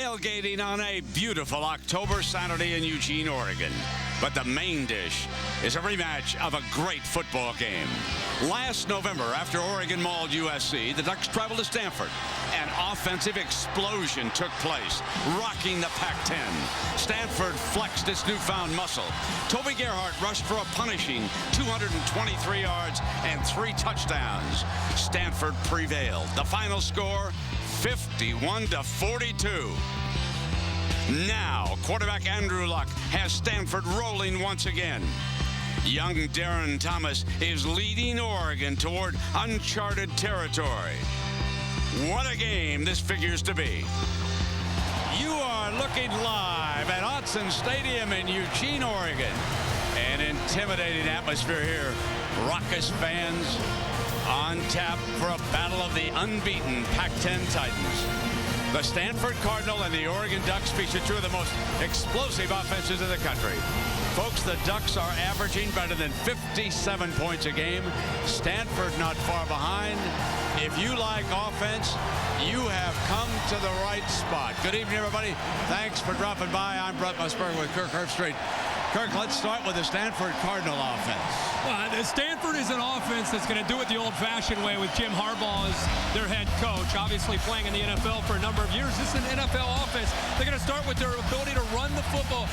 tailgating on a beautiful October Saturday in Eugene, Oregon. But the main dish is a rematch of a great football game. Last November, after Oregon mauled USC, the Ducks traveled to Stanford. An offensive explosion took place, rocking the Pac Ten. Stanford flexed its newfound muscle. Toby Gerhart rushed for a punishing 223 yards and 3 touchdowns. Stanford prevailed. The final score, 51-42. Now, quarterback Andrew Luck has Stanford rolling once again. Young Derron Thomas is leading Oregon toward uncharted territory. What a game this figures to be. You are looking live at Autzen Stadium in Eugene, Oregon. An intimidating atmosphere here. Raucous fans on tap for a battle of the unbeaten Pac Ten Titans. The Stanford Cardinal and the Oregon Ducks feature two of the most explosive offenses in the country. Folks, the Ducks are averaging better than 57 points a game. Stanford not far behind. If you like offense, you have come to the right spot. Good evening, everybody. Thanks for dropping by. I'm Brett Musburger with Kirk Herbstreit. Kirk, let's start with the Stanford Cardinal offense. Well, Stanford is an offense that's going to do it the old-fashioned way with Jim Harbaugh as their head coach, obviously playing in the NFL for a number of years. This is an NFL offense. They're going to start with their ability to run the football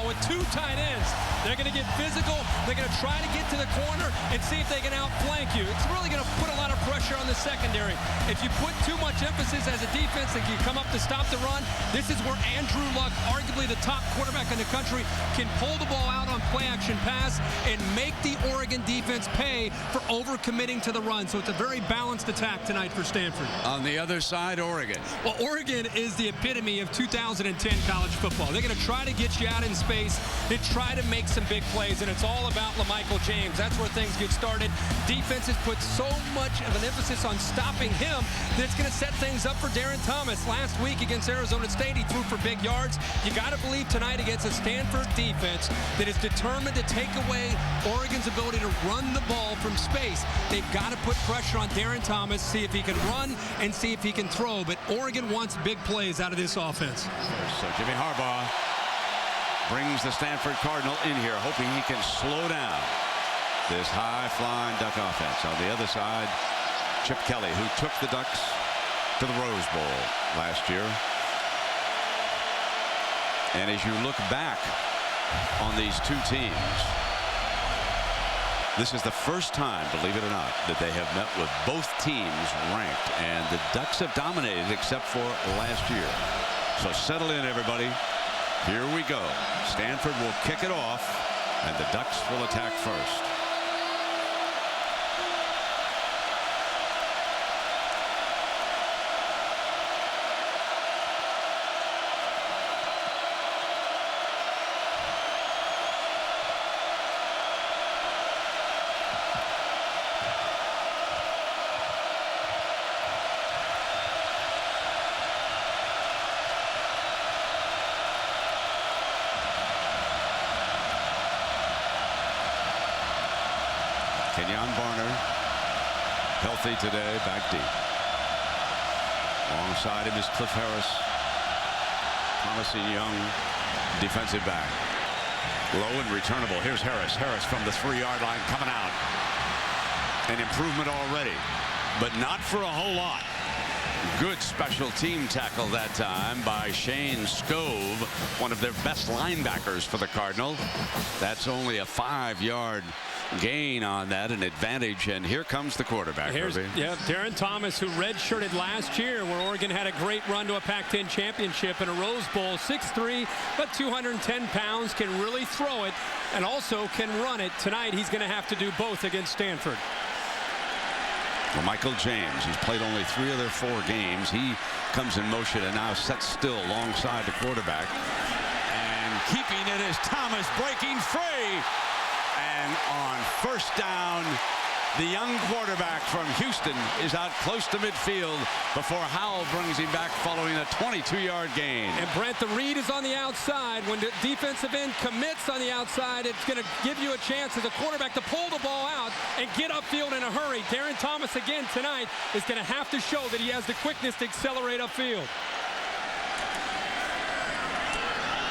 with 2 tight ends. They're going to get physical. They're going to try to get to the corner and see if they can outflank you. It's really going to put a lot of pressure on the secondary. If you put too much emphasis as a defense and you come up to stop the run, this is where Andrew Luck, arguably the top quarterback in the country, can pull the ball out on play-action pass and make the Oregon defense pay for overcommitting to the run. So it's a very balanced attack tonight for Stanford. On the other side, Oregon. Well, Oregon is the epitome of 2010 college football. They're going to try to get you out in space. They try to make some big plays, and it's all about LaMichael James. That's where things get started. Defense has put so much of an emphasis on stopping him that it's going to set things up for Derron Thomas. Last week against Arizona State, he threw for big yards. You got to believe tonight against a Stanford defense that is determined to take away Oregon's ability to run the ball from space. They've got to put pressure on Derron Thomas, see if he can run and see if he can throw. But Oregon wants big plays out of this offense. So Jimmy Harbaugh brings the Stanford Cardinal in here, hoping he can slow down this high-flying Duck offense. On the other side, Chip Kelly, who took the Ducks to the Rose Bowl last year. And as you look back on these two teams, this is the first time, believe it or not, that they have met with both teams ranked, and the Ducks have dominated except for last year. So settle in, everybody. Here we go. Stanford will kick it off, and the Ducks will attack first. Kenyon Barner, healthy today, back deep. Alongside him is Cliff Harris, promising young defensive back. Low and returnable. Here's Harris. Harris from the 3-yard line coming out. An improvement already, but not for a whole lot. Good special team tackle that time by Shane Scove, one of their best linebackers for the Cardinal. That's only a 5-yard gain on that, an advantage, and here comes the quarterback. Derron Thomas, who redshirted last year, where Oregon had a great run to a Pac Ten championship and a Rose Bowl. 6'3", but 210 pounds, can really throw it and also can run it. Tonight he's going to have to do both against Stanford. Well, Michael James, he's played only 3 of their 4 games. He comes in motion and now sets still alongside the quarterback. And keeping it is Thomas, breaking free. And on first down, the young quarterback from Houston is out close to midfield before Howell brings him back following a 22-yard gain. And Brent, the read is on the outside. When the defensive end commits on the outside, it's going to give you a chance as a quarterback to pull the ball out and get upfield in a hurry. Derron Thomas again tonight is going to have to show that he has the quickness to accelerate upfield.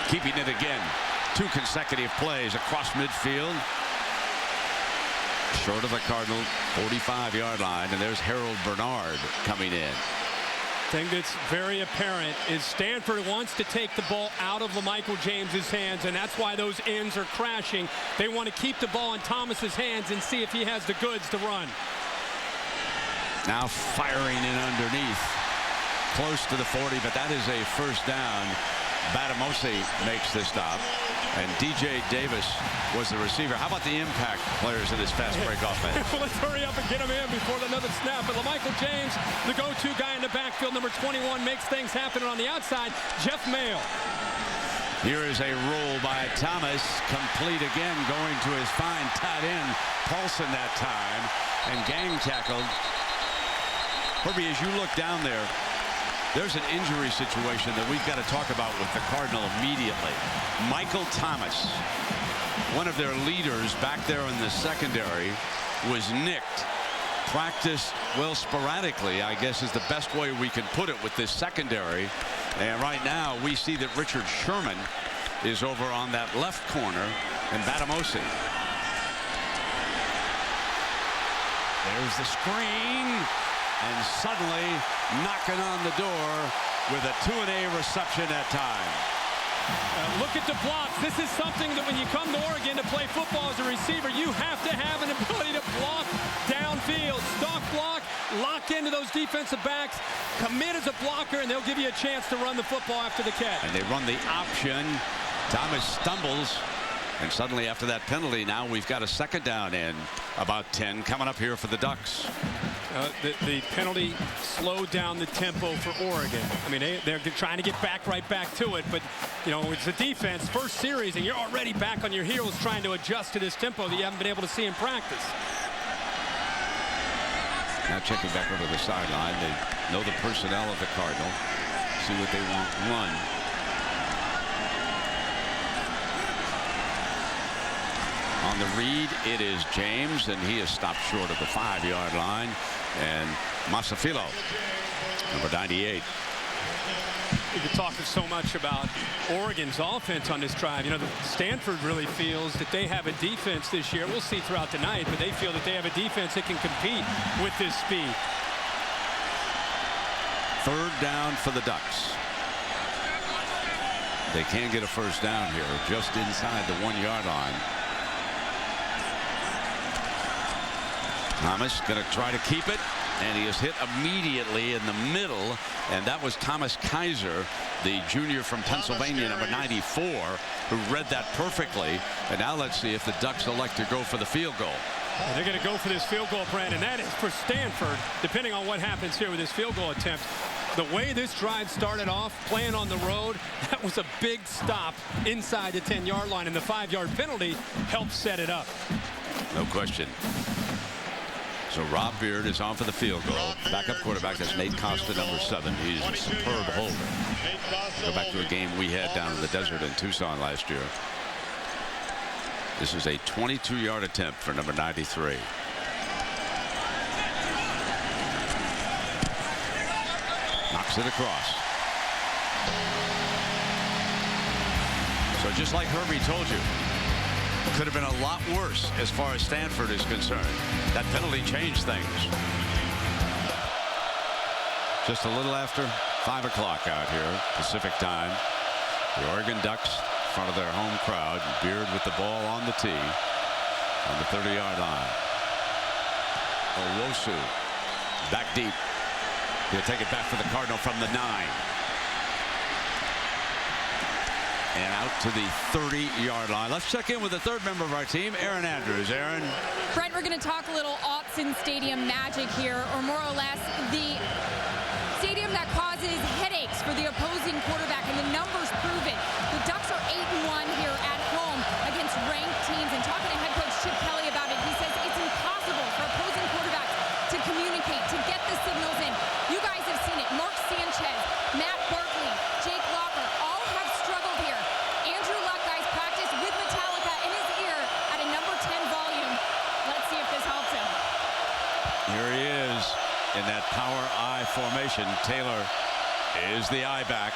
keeping it again. 2 consecutive plays across midfield. Short of the Cardinal 45-yard line, and there's Harold Bernard coming in. Thing that's very apparent is Stanford wants to take the ball out of LaMichael James's hands, and that's why those ends are crashing. They want to keep the ball in Thomas's hands and see if he has the goods to run. Now firing in underneath, close to the 40, but that is a first down. Batamose makes the stop, and DJ Davis was the receiver. How about the impact players in this fast break offense? Let's hurry up and get him in before another snap. But LaMichael James, the go-to guy in the backfield, number 21, makes things happen. And on the outside, Jeff Mail. Here is a roll by Thomas, complete again, going to his fine tight end, Paulson that time, and gang tackled. Herbie, as you look down there, there's an injury situation that we've got to talk about with the Cardinal immediately. Michael Thomas, one of their leaders back there in the secondary, was nicked. Practiced, well, sporadically, I guess is the best way we can put it with this secondary. And right now we see that Richard Sherman is over on that left corner, and Batamose. There's the screen. And suddenly knocking on the door with a 2-and-A reception at time. Look at the blocks. This is something that when you come to Oregon to play football as a receiver, you have to have an ability to block downfield. Stalk block, lock into those defensive backs, commit as a blocker, and they'll give you a chance to run the football after the catch. And they run the option. Thomas stumbles. And suddenly after that penalty, now we've got a second down in about 10 coming up here for the Ducks. The penalty slowed down the tempo for Oregon. I mean, they're trying to get right back to it, but you know, it's a defense first series and you're already back on your heels trying to adjust to this tempo that you haven't been able to see in practice. Now checking back over the sideline. They know the personnel of the Cardinal, see what they want run. On the read, it is James, and he is stopped short of the 5-yard line. And Masafilo, number 98. We've been talking so much about Oregon's offense on this drive. You know, Stanford really feels that they have a defense this year. We'll see throughout the night, but they feel that they have a defense that can compete with this speed. Third down for the Ducks. They can get a first down here, just inside the 1-yard line. Thomas going to try to keep it, and he is hit immediately in the middle, and that was Thomas Kaiser, the junior from Pennsylvania, number 94, who read that perfectly. And now let's see if the Ducks elect to go for the field goal. And they're going to go for this field goal, Brandon. That is for Stanford, depending on what happens here with this field goal attempt. The way this drive started off, playing on the road, that was a big stop inside the 10-yard line, and the 5-yard penalty helped set it up. No question. So Rob Beard is on for the field goal. Backup quarterback, that's Nate Costa, number 7. He's a superb holder. Go back to a game we had down in the desert in Tucson last year. This is a 22-yard attempt for number 93. Knocks it across. So just like Herbie told you, could have been a lot worse as far as Stanford is concerned. That penalty changed things. Just a little after 5 o'clock out here, Pacific time. The Oregon Ducks in front of their home crowd. Beard with the ball on the tee on the 30-yard line. Owosu back deep. He'll take it back for the Cardinal from the 9. And out to the 30-yard line. Let's check in with the third member of our team, Aaron Andrews. Aaron. Brent, we're going to talk a little Autzen Stadium magic here, or more or less the stadium that causes headaches for the opposing quarterback, and the numbers prove it. The Ducks are 8-1 here at home against ranked teams, and talking to head coach Chip Kelly about it, he says it's impossible for opposing quarterbacks to communicate, to get the signals in. You guys have seen it. Mark Sanchez, Matt Barkley, Jake Locker, all have struggled here. Andrew Luck, guys, practiced with Metallica in his ear at a number 10 volume. Let's see if this helps him. Here he is in that power I formation. Taylor is the I back.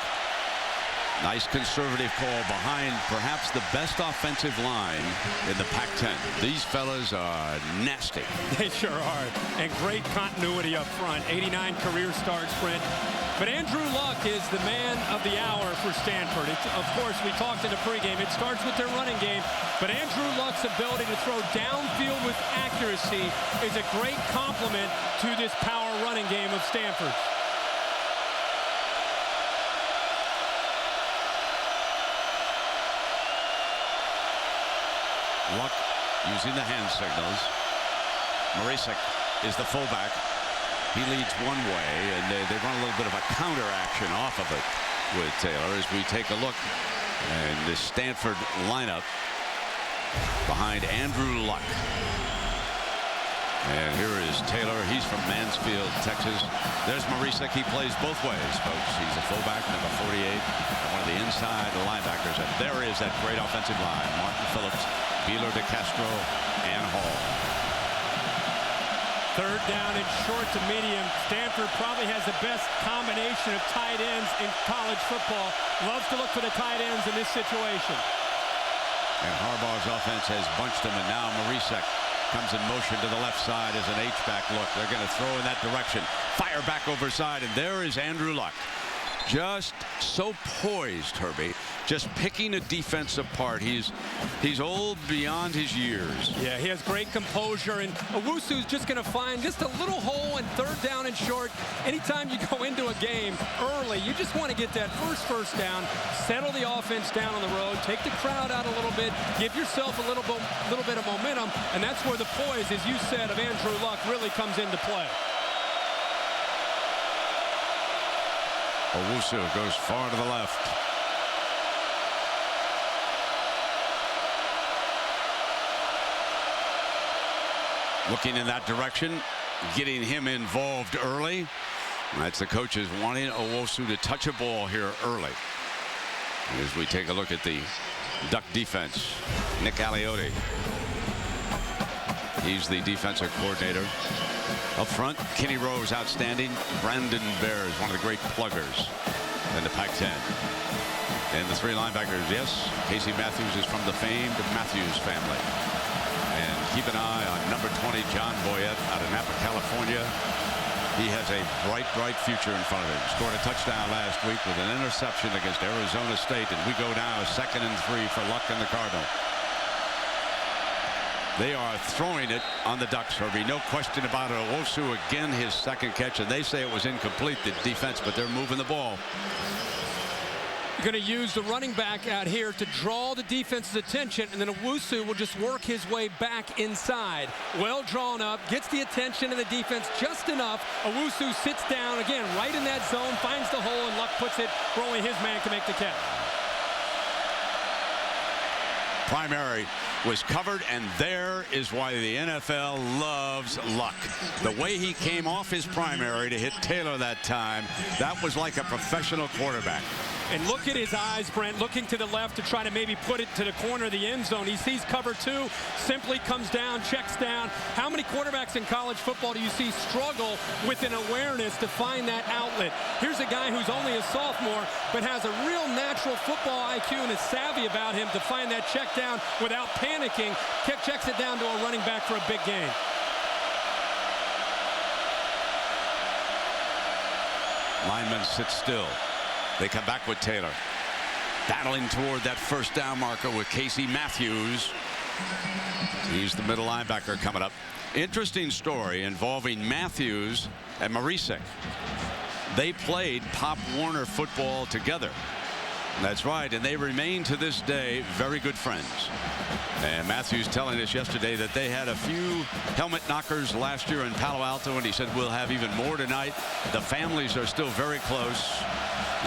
Nice conservative call behind perhaps the best offensive line in the Pac 10. These fellas are nasty. They sure are. And great continuity up front. 89 career starts, Brent. But Andrew Luck is the man of the hour for Stanford. Of course, we talked in the pregame. It starts with their running game. But Andrew Luck's ability to throw downfield with accuracy is a great complement to this power running game of Stanford. Luck using the hand signals. Marisek is the fullback. He leads one way, and they run a little bit of a counter action off of it with Taylor as we take a look. And the Stanford lineup behind Andrew Luck. And here is Taylor. He's from Mansfield, Texas. There's Marisek. He plays both ways, folks. He's a fullback, number 48, and one of the inside linebackers. And there is that great offensive line. Martin Phillips, Beeler, DeCastro, and Hall. Third down and short to medium. Stanford probably has the best combination of tight ends in college football. Loves to look for the tight ends in this situation. And Harbaugh's offense has bunched them, and now Marisek comes in motion to the left side as an H-back look. They're going to throw in that direction. Fire back over side, and there is Andrew Luck. Just so poised, Herbie. Just picking a defense apart. He's old beyond his years. Yeah, he has great composure, and Owusu's just going to find just a little hole in third down and short. Anytime you go into a game early, you just want to get that first down, settle the offense down on the road, take the crowd out a little bit, give yourself a little bit of momentum, and that's where the poise, as you said, of Andrew Luck really comes into play. Owusu goes far to the left. Looking in that direction, getting him involved early. That's the coaches wanting Owusu to touch a ball here early. As we take a look at the Duck defense, Nick Aliotti. He's the defensive coordinator. Up front, Kenny Rose, outstanding. Brandon Bear is one of the great pluggers in the Pac 10. And the three linebackers, yes, Casey Matthews is from the famed Matthews family. And keep an eye on number 20, John Boyette, out of Napa, California. He has a bright future in front of him. Scored a touchdown last week with an interception against Arizona State. And we go now 2nd and 3 for Luck and the Cardinal. They are throwing it on the Ducks, Herbie. No question about it. Owusu again, his second catch, and they say it was incomplete, the defense, but they're moving the ball. You're going to use the running back out here to draw the defense's attention, and then Owusu will just work his way back inside. Well drawn up, gets the attention of the defense just enough. Owusu sits down, again, right in that zone, finds the hole, and Luck puts it where only his man can make the catch. Primary was covered, and there is why the NFL loves Luck. The way he came off his primary to hit Taylor that time, that was like a professional quarterback. And look at his eyes, Brent, looking to the left to try to maybe put it to the corner of the end zone. He sees cover two, simply comes down, checks down. How many quarterbacks in college football do you see struggle with an awareness to find that outlet? Here's a guy who's only a sophomore, but has a real natural football IQ and is savvy about him to find that check down without panicking. Checks it down to a running back for a big gain. Linemen sit still. They come back with Taylor. Battling toward that first down marker with Casey Matthews. He's the middle linebacker coming up. Interesting story involving Matthews and Marisek. They played Pop Warner football together. That's right, and they remain to this day very good friends. And Matthews telling us yesterday that they had a few helmet knockers last year in Palo Alto, and he said we'll have even more tonight. The families are still very close,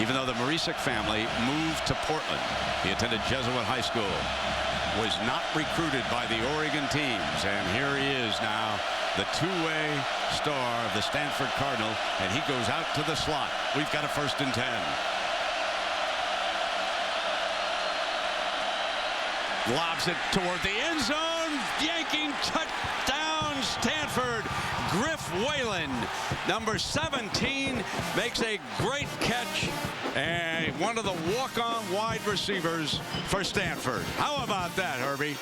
even though the Marisek family moved to Portland. He attended Jesuit High School, was not recruited by the Oregon teams, and here he is now, the two-way star of the Stanford Cardinal, and he goes out to the slot. We've got a 1st and 10. Lobs it toward the end zone. Yanking touchdown, Stanford. Griff Wayland Number 17 makes a great catch, and one of the walk-on wide receivers for Stanford. How about that, Herbie?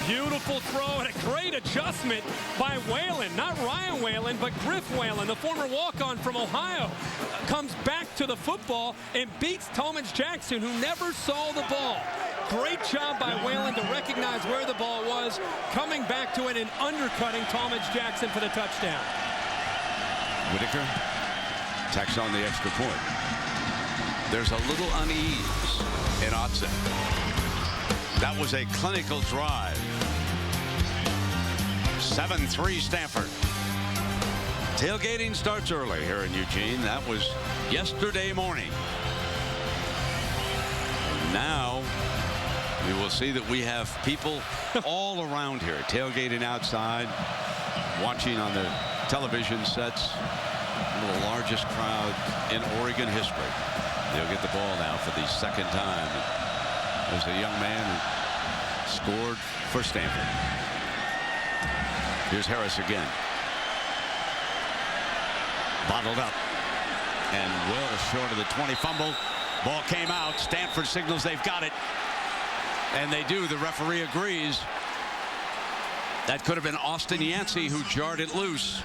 Beautiful throw and a great adjustment by Whalen. Not Ryan Whalen, but Griff Whalen, the former walk-on from Ohio, comes back to the football and beats Talmadge Jackson, who never saw the ball. Great job by Whalen to recognize where the ball was, coming back to it and undercutting Talmadge Jackson for the touchdown. Whitaker tacks on the extra point. There's a little unease in Otson. That was a clinical drive. 7-3 Stanford. Tailgating starts early here in Eugene. That was yesterday morning. Now we will see that we have people all around here tailgating outside, watching on the television sets. One of the largest crowd in Oregon history. They'll get the ball now for the second time. There's a young man who scored for Stanford. Here's Harris again. Bottled up and well short of the 20. Fumble. Ball came out. Stanford signals they've got it. And they do. The referee agrees. That could have been Austin Yancey who jarred it loose.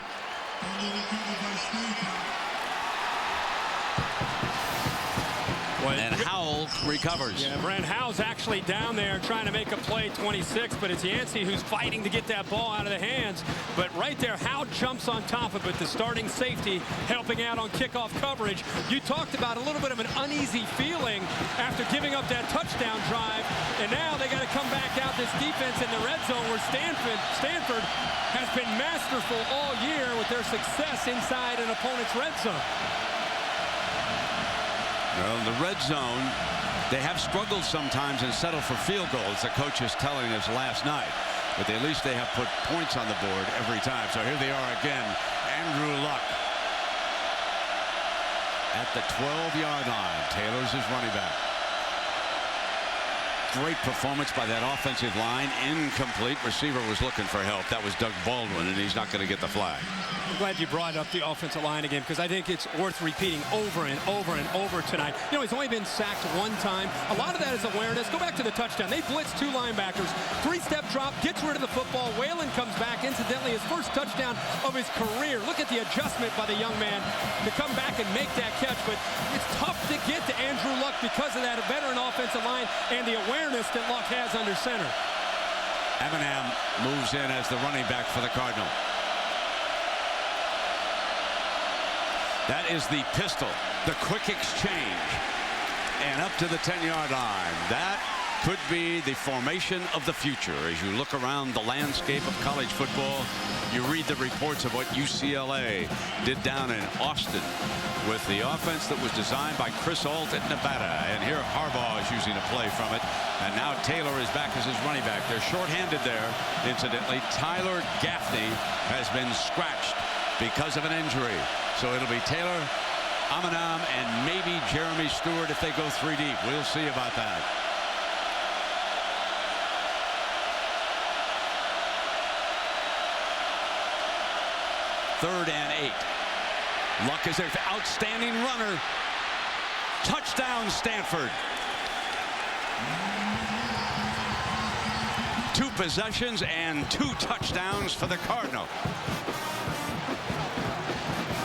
And Howell recovers. Yeah, Brent Howell's actually down there trying to make a play, 26, but it's Yancey who's fighting to get that ball out of the hands. But right there, Howell jumps on top of it, the starting safety helping out on kickoff coverage. You talked about a little bit of an uneasy feeling after giving up that touchdown drive, and now they got to come back out this defense in the red zone where Stanford has been masterful all year with their success inside an opponent's red zone. Well, in the red zone, they have struggled sometimes and settled for field goals. The coach is telling us last night. But at least they have put points on the board every time. So here they are again. Andrew Luck at the 12-yard line. Taylor's his running back. Great performance by that offensive line. Incomplete. Receiver was looking for help. That was Doug Baldwin, and he's not going to get the flag. I'm glad you brought up the offensive line again, because I think it's worth repeating over and over and over tonight. You know, he's only been sacked one time. A lot of that is awareness. Go back to the touchdown. They blitzed two linebackers. Three-step drop, gets rid of the football. Whalen comes back. Incidentally, his first touchdown of his career. Look at the adjustment by the young man to come back and make that catch. But it's tough to get to Andrew Luck because of that veteran offensive line and the awareness that Luck has under center. Eminem moves in as the running back for the Cardinal. That is the pistol, the quick exchange, and up to the 10-yard line. That could be the formation of the future. As you look around the landscape of college football, you read the reports of what UCLA did down in Austin with the offense that was designed by Chris Ault at Nevada. And here Harbaugh is using a play from it. And now Taylor is back as his running back. They're shorthanded there, incidentally. Tyler Gaffney has been scratched because of an injury. So it'll be Taylor, Amanam, and maybe Jeremy Stewart if they go three deep. We'll see about that. Third and 8. Luck is an outstanding runner. Touchdown, Stanford. 2 possessions and 2 touchdowns for the Cardinal.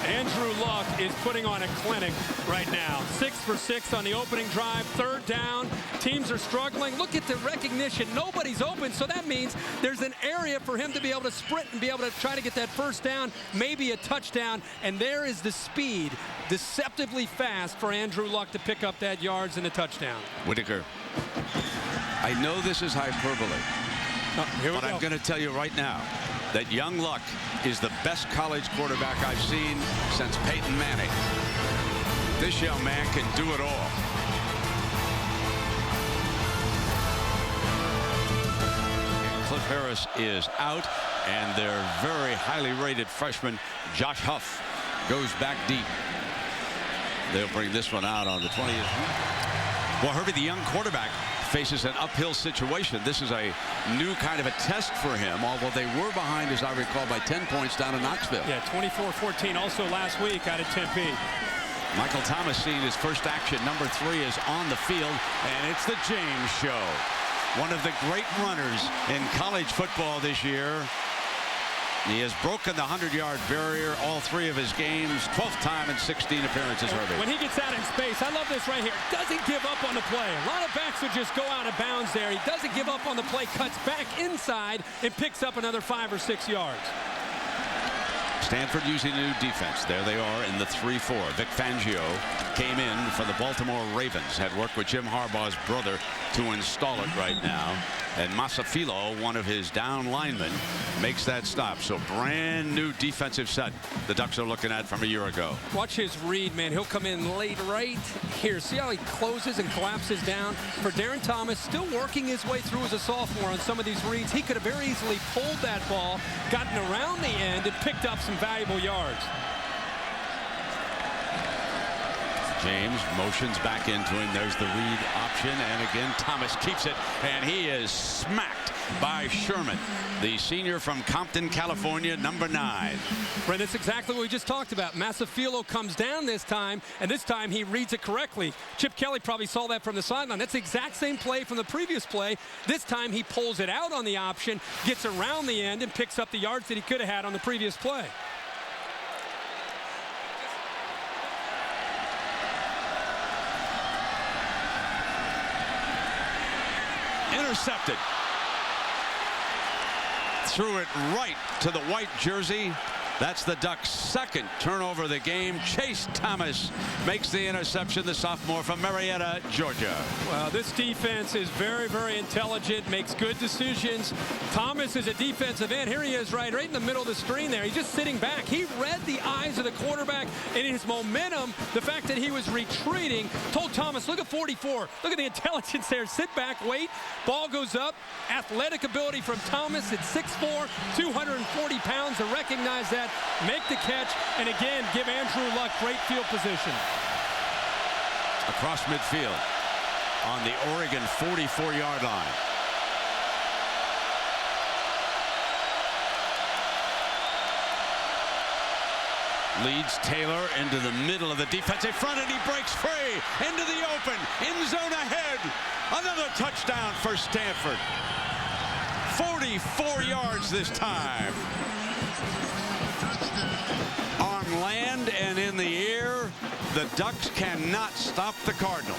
Andrew Luck is putting on a clinic right now. 6 for 6 on the opening drive. Third down. Teams are struggling. Look at the recognition. Nobody's open, so that means there's an area for him to be able to sprint and be able to try to get that first down, maybe a touchdown. And there is the speed, deceptively fast for Andrew Luck to pick up that yards and a touchdown. Whitaker. I know this is hyperbole, but I'm going to tell you right now that young Luck is the best college quarterback I've seen since Peyton Manning. This young man can do it all. Cliff Harris is out, and their very highly rated freshman Josh Huff goes back deep. They'll bring this one out on the 20th. Well, Herbie, the young quarterback faces an uphill situation. This is a new kind of a test for him, although they were behind, as I recall, by 10 points down in Knoxville. Yeah, 24-14 also last week out of Tempe. Michael Thomas seeing his first action. Number 3 is on the field, and it's the James Show. One of the great runners in college football this year. He has broken the 100-yard barrier all 3 of his games, 12th time in 16 appearances, Herbie. When he gets out in space, I love this right here. Doesn't give up on the play. A lot of backs would just go out of bounds there. He doesn't give up on the play, cuts back inside, and picks up another 5 or 6 yards. Stanford using a new defense. There they are in the 3-4. Vic Fangio came in for the Baltimore Ravens. Had worked with Jim Harbaugh's brother to install it right now. And Masafilo, one of his down linemen, makes that stop. So brand new defensive set the Ducks are looking at from a year ago. Watch his read, man. He'll come in late right here. See how he closes and collapses down? For Derron Thomas, still working his way through as a sophomore on some of these reads. He could have very easily pulled that ball, gotten around the end, and picked up some valuable yards. James motions back into him. There's the read option, and again Thomas keeps it, and he is smacked by Sherman, the senior from Compton, California, number 9. Brent, that's exactly what we just talked about. Masafilo comes down this time, and this time he reads it correctly. Chip Kelly probably saw that from the sideline. That's the exact same play from the previous play. This time he pulls it out on the option, gets around the end, and picks up the yards that he could have had on the previous play. Intercepted. Threw it right to the white jersey. That's the Ducks' second turnover of the game. Chase Thomas makes the interception, the sophomore from Marietta, Georgia. Well, this defense is very, very intelligent, makes good decisions. Thomas is a defensive end. Here he is right in the middle of the screen there. He's just sitting back. He read the eyes of the quarterback, and in his momentum, the fact that he was retreating, told Thomas, look at 44. Look at the intelligence there. Sit back, wait. Ball goes up. Athletic ability from Thomas at 6'4", 240 pounds to recognize that. Make the catch, and again, give Andrew Luck great field position. Across midfield on the Oregon 44-yard line. Leads Taylor into the middle of the defensive front, and he breaks free into the open. End zone ahead. Another touchdown for Stanford. 44 yards this time. On land and in the air, the Ducks cannot stop the Cardinal.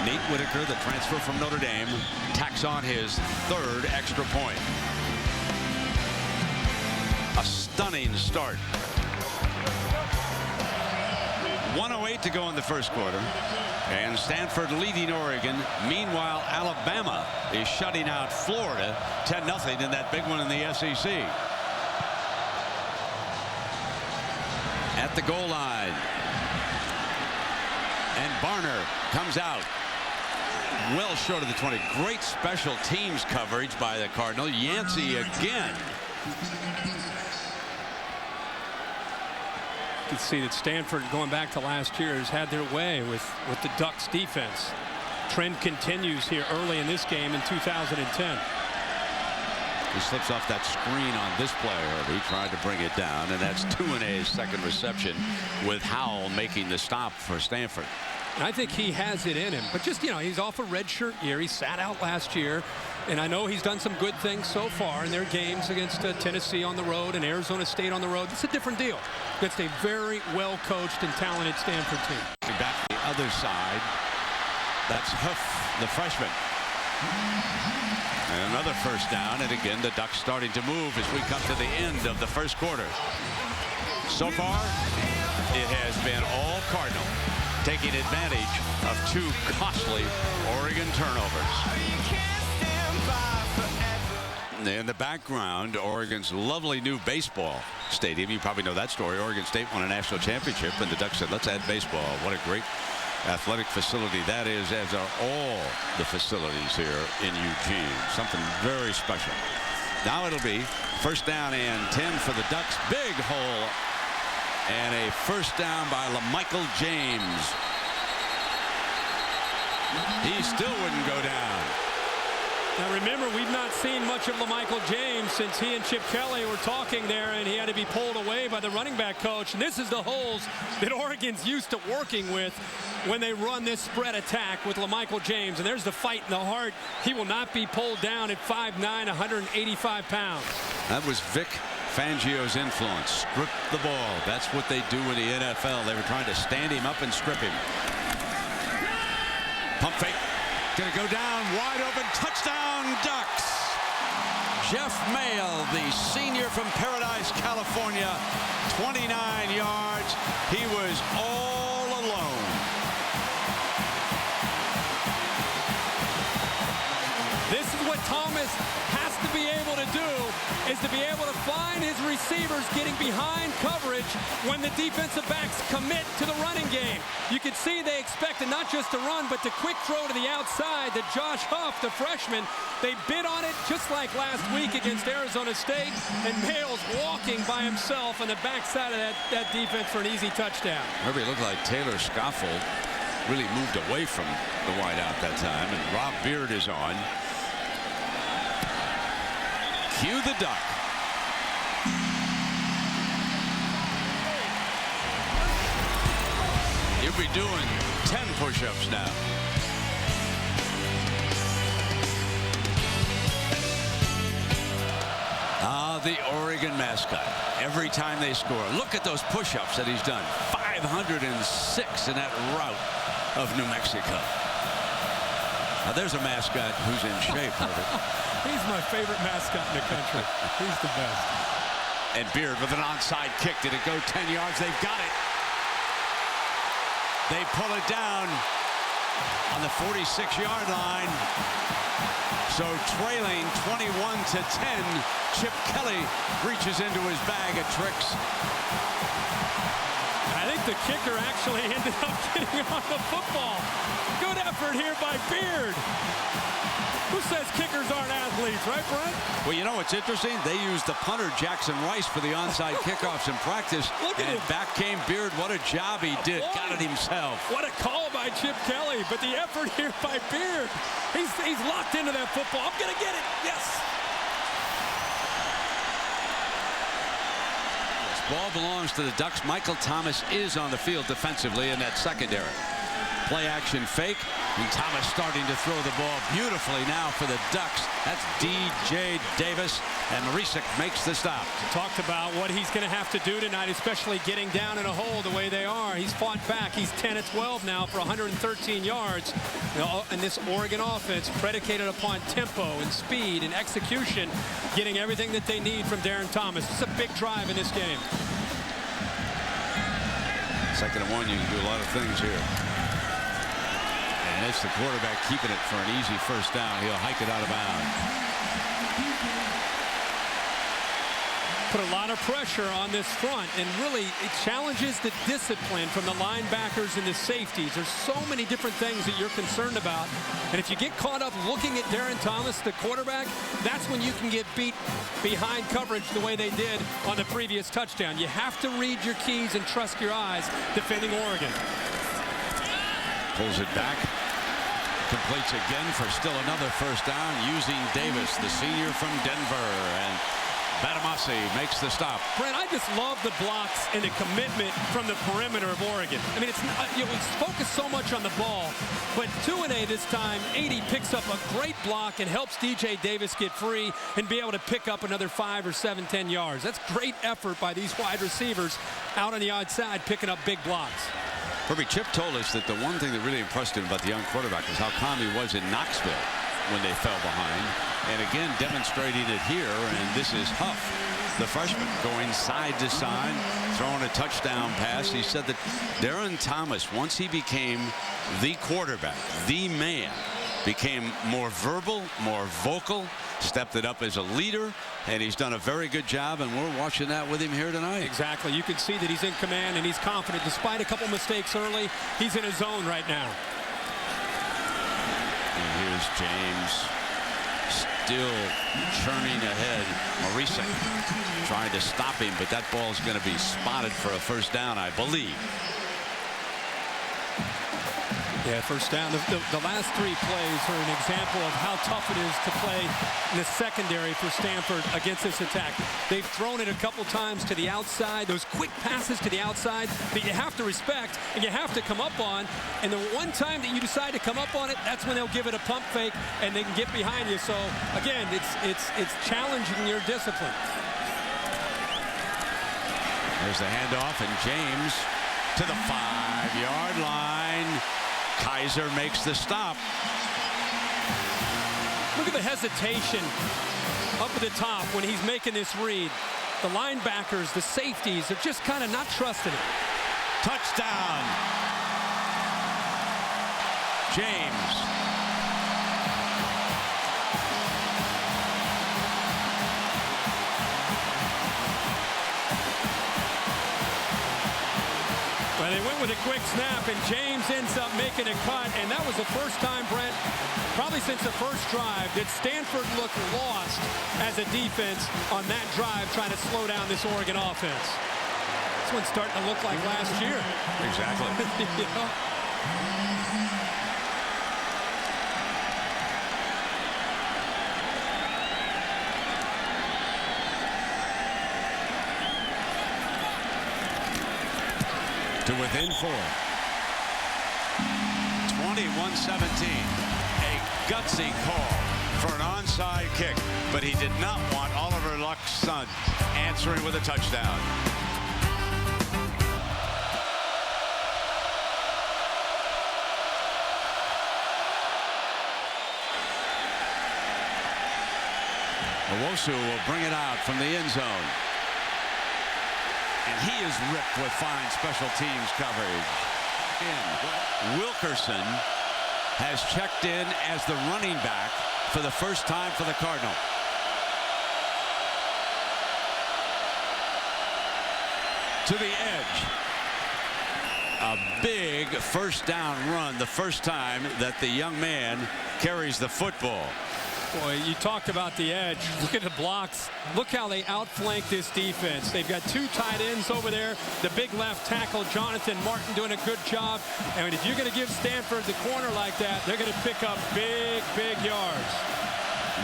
Nate Whitaker, the transfer from Notre Dame, tacks on his 3rd extra point. A stunning start. 1:08 to go in the first quarter, and Stanford leading Oregon. Meanwhile, Alabama is shutting out Florida 10-0 in that big one in the SEC. At the goal line, and Barner comes out. Well short of the 20. Great special teams coverage by the Cardinal. Yancey again. You can see that Stanford, going back to last year, has had their way with the Ducks defense. Trend continues here early in this game in 2010. He slips off that screen on this play. He tried to bring it down, and that's Tuane's second reception, with Howell making the stop for Stanford. And I think he has it in him. But just, he's off a redshirt year. He sat out last year. And I know he's done some good things so far in their games against Tennessee on the road and Arizona State on the road. It's a different deal. It's a very well-coached and talented Stanford team. Back to the other side. That's Huff, the freshman. And another first down. And again, the Ducks starting to move as we come to the end of the first quarter. So far, it has been all Cardinal, taking advantage of 2 costly Oregon turnovers. In the background, Oregon's lovely new baseball stadium. You probably know that story. Oregon State won a national championship, and the Ducks said, let's add baseball. What a great athletic facility that is, as are all the facilities here in Eugene. Something very special. Now it'll be first down and 10 for the Ducks. Big hole, and a first down by LaMichael James. He still wouldn't go down. Now remember, we've not seen much of LaMichael James since he and Chip Kelly were talking there, and he had to be pulled away by the running back coach. And this is the holes that Oregon's used to working with when they run this spread attack with LaMichael James. And there's the fight in the heart. He will not be pulled down at 5'9", 185 pounds. That was Vic Fangio's influence. Strip the ball. That's what they do in the NFL. They were trying to stand him up and strip him. Pump fake. Going to go down, wide open, touchdown Ducks. Jeff Mayle, the senior from Paradise, California, 29 yards. He was all alone. This is what Thomas has to be able to do, is to be able to find his receivers getting behind coverage when the defensive backs commit to the running game. You can see they expected not just to run, but the quick throw to the outside that Josh Huff, the freshman, they bid on it just like last week against Arizona State, and Mayle's walking by himself on the backside of that defense for an easy touchdown. Remember, it looked like Taylor Scaffold really moved away from the wideout that time, and Rob Beard is on. Cue the duck. You'll be doing 10 push-ups now. The Oregon mascot. Every time they score, look at those push-ups that he's done. 506 in that route of New Mexico. Now there's a mascot who's in shape. He's my favorite mascot in the country. He's the best. And Beard with an onside kick. Did it go 10 yards? They've got it. They pull it down on the 46-yard line. So trailing 21-10, Chip Kelly reaches into his bag of tricks. I think the kicker actually ended up getting on the football. Good effort here by Beard. Who says kickers aren't athletes, right, Brent? Well, you know what's interesting? They used the punter, Jackson Rice, for the onside kickoffs in practice. Look at and him. Back came Beard. What a job he did. Boy. Got it himself. What a call by Chip Kelly. But the effort here by Beard. He's locked into that football. I'm going to get it. Yes. This ball belongs to the Ducks. Michael Thomas is on the field defensively in that secondary. Play action fake, and Thomas starting to throw the ball beautifully now for the Ducks. That's DJ Davis, and Marisic makes the stop. Talked about what he's going to have to do tonight, especially getting down in a hole the way they are. He's fought back. He's 10 of 12 now for 113 yards. And this Oregon offense predicated upon tempo and speed and execution, getting everything that they need from Derron Thomas. It's a big drive in this game. 2nd and 1, you can do a lot of things here. And it's the quarterback keeping it for an easy first down. He'll hike it out of bounds. Put a lot of pressure on this front, and really it challenges the discipline from the linebackers and the safeties. There's so many different things that you're concerned about, and if you get caught up looking at Derron Thomas, the quarterback, that's when you can get beat behind coverage the way they did on the previous touchdown. You have to read your keys and trust your eyes defending Oregon. Pulls it back. Completes again for still another first down using Davis, the senior from Denver, and Batamasi makes the stop. Brent, I just love the blocks and the commitment from the perimeter of Oregon. I mean, it's not, we focus so much on the ball, but 2-8 this time, 80 picks up a great block and helps DJ Davis get free and be able to pick up another 5 or 7, 10 yards. That's great effort by these wide receivers out on the outside picking up big blocks. Herbie, Chip told us that the one thing that really impressed him about the young quarterback was how calm he was in Knoxville when they fell behind. And again, demonstrating it here. And this is Huff, the freshman, going side to side, throwing a touchdown pass. He said that Derron Thomas, once he became the quarterback, the man, became more verbal, more vocal, stepped it up as a leader, and he's done a very good job, and we're watching that with him here tonight. Exactly. You can see that he's in command and he's confident. Despite a couple mistakes early, he's in his zone right now. And here's James, still churning ahead. Marisa trying to stop him, but that ball's going to be spotted for a first down, I believe. Yeah, first down. The last three plays are an example of how tough it is to play in the secondary for Stanford against this attack. They've thrown it a couple times to the outside, those quick passes to the outside that you have to respect and you have to come up on. And the one time that you decide to come up on it, that's when they'll give it a pump fake and they can get behind you. So again, it's challenging your discipline. There's the handoff, and James to the 5-yard line. Kaiser makes the stop. Look at the hesitation up at the top when he's making this read. The linebackers, the safeties are just kind of not trusting it. Touchdown. James. Well, they went with a quick snap, and James ends up making a cut, and that was the first time, Brent, probably since the first drive, that Stanford looked lost as a defense on that drive, trying to slow down this Oregon offense. This one's starting to look like last year. Exactly. You know? To within 4. 21-17. A gutsy call for an onside kick, but he did not want Oliver Luck's son answering with a touchdown. Owosu will bring it out from the end zone. And he is ripped with fine special teams coverage. And Wilkerson has checked in as the running back for the first time for the Cardinal. To the edge. A big first down run, the first time that the young man carries the football. Boy, you talked about the edge. Look at the blocks. Look how they outflank this defense. They've got two tight ends over there. The big left tackle, Jonathan Martin, doing a good job. And if you're going to give Stanford the corner like that, they're going to pick up big, big yards.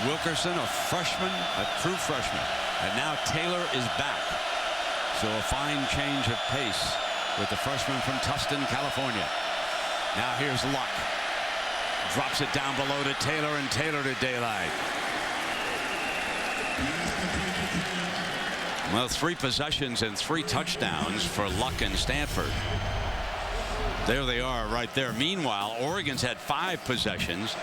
Wilkerson, a freshman, a true freshman. And now Taylor is back. So a fine change of pace with the freshman from Tustin, California. Now here's Luck. Drops it down below to Taylor, and Taylor to daylight. Well, 3 possessions and 3 touchdowns for Luck and Stanford. There they are right there. Meanwhile, Oregon's had 5 possessions,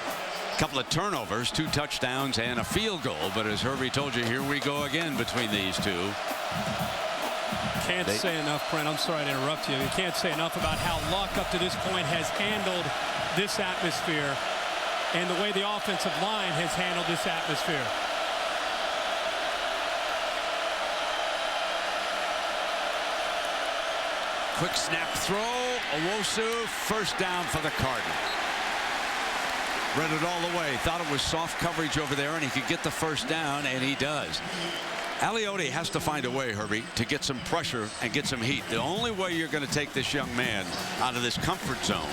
a couple of turnovers, 2 touchdowns, and a field goal. But as Herbie told you, here we go again between these two. Can't say enough, Brent. I'm sorry to interrupt you. You can't say enough about how Luck up to this point has handled this atmosphere and the way the offensive line has handled this atmosphere. Quick snap throw. Owosu, first down for the Cardinals. Read it all the way. Thought it was soft coverage over there, and he could get the first down, and he does. Aliotti has to find a way, Herbie, to get some pressure and get some heat. The only way you're going to take this young man out of this comfort zone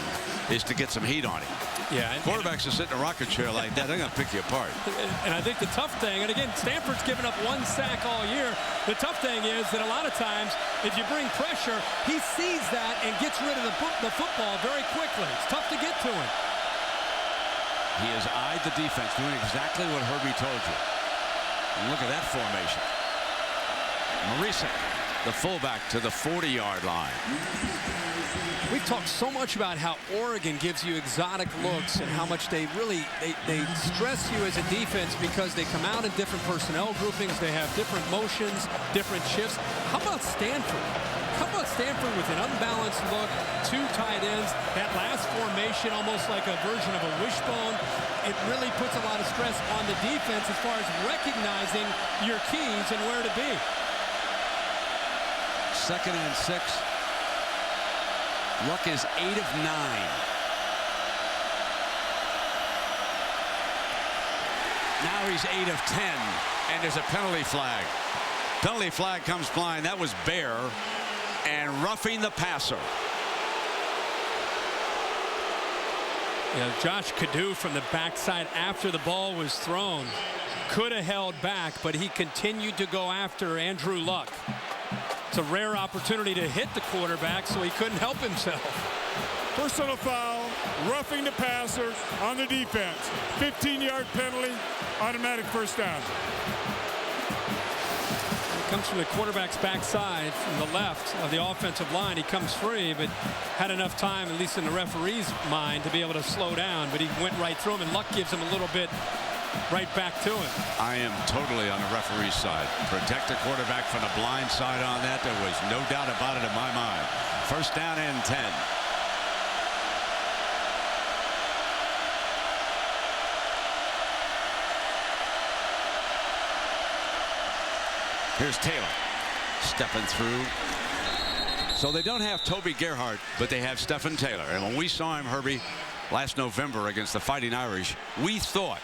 is to get some heat on him. Yeah, Quarterbacks are sitting in a rocket chair like that. They're going to pick you apart. And I think the tough thing, and again, Stanford's given up 1 sack all year. The tough thing is that a lot of times, if you bring pressure, he sees that and gets rid of the football very quickly. It's tough to get to him. He has eyed the defense, doing exactly what Herbie told you. And look at that formation. Marisa, the fullback, to the 40-yard line. We've talked so much about how Oregon gives you exotic looks and how much they really they stress you as a defense because they come out in different personnel groupings. They have different motions, different shifts. How about Stanford? How about Stanford with an unbalanced look, 2 tight ends? That last formation, almost like a version of a wishbone. It really puts a lot of stress on the defense as far as recognizing your keys and where to be. 2nd and 6. Luck is 8 of 9. Now he's 8 of 10, and there's a penalty flag. Penalty flag comes flying. That was Bear and roughing the passer. Yeah, Josh Cadeau from the backside after the ball was thrown could have held back, but he continued to go after Andrew Luck. It's a rare opportunity to hit the quarterback, so he couldn't help himself. Personal foul, roughing the passer on the defense. 15-yard penalty, automatic first down. It comes from the quarterback's backside from the left of the offensive line. He comes free, but had enough time, at least in the referee's mind, to be able to slow down. But he went right through him, and Luck gives him a little bit right back to him. I am totally on the referee's side. Protect the quarterback from the blind side on that. There was no doubt about it in my mind. First down and 10. Here's Taylor stepping through. So they don't have Toby Gerhart, but they have Stephen Taylor. And when we saw him, Herbie, last November against the Fighting Irish, we thought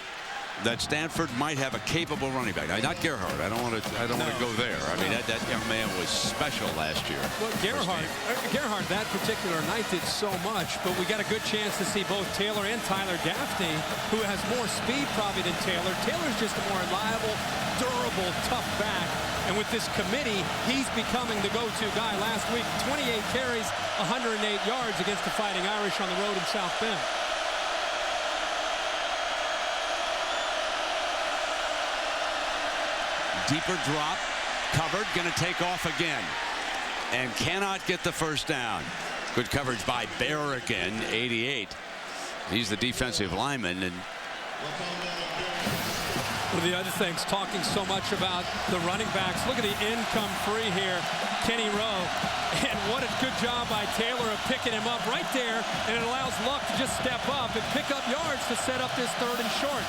that Stanford might have a capable running back. Not Gerhart. I don't want to go there. I mean, that young man was special last year. Well, Gerhart that particular night did so much, but we got a good chance to see both Taylor and Tyler Gaffney, who has more speed probably than Taylor. Taylor's just a more reliable, durable, tough back. And with this committee, he's becoming the go-to guy. Last week, 28 carries, 108 yards against the Fighting Irish on the road in South Bend. Deeper drop, covered, going to take off again, and cannot get the first down. Good coverage by Bear again, 88. He's the defensive lineman. And one of the other things, talking so much about the running backs, look at the income free here, Kenny Rowe. And what a good job by Taylor of picking him up right there, and it allows Luck to just step up and pick up yards to set up this 3rd and short.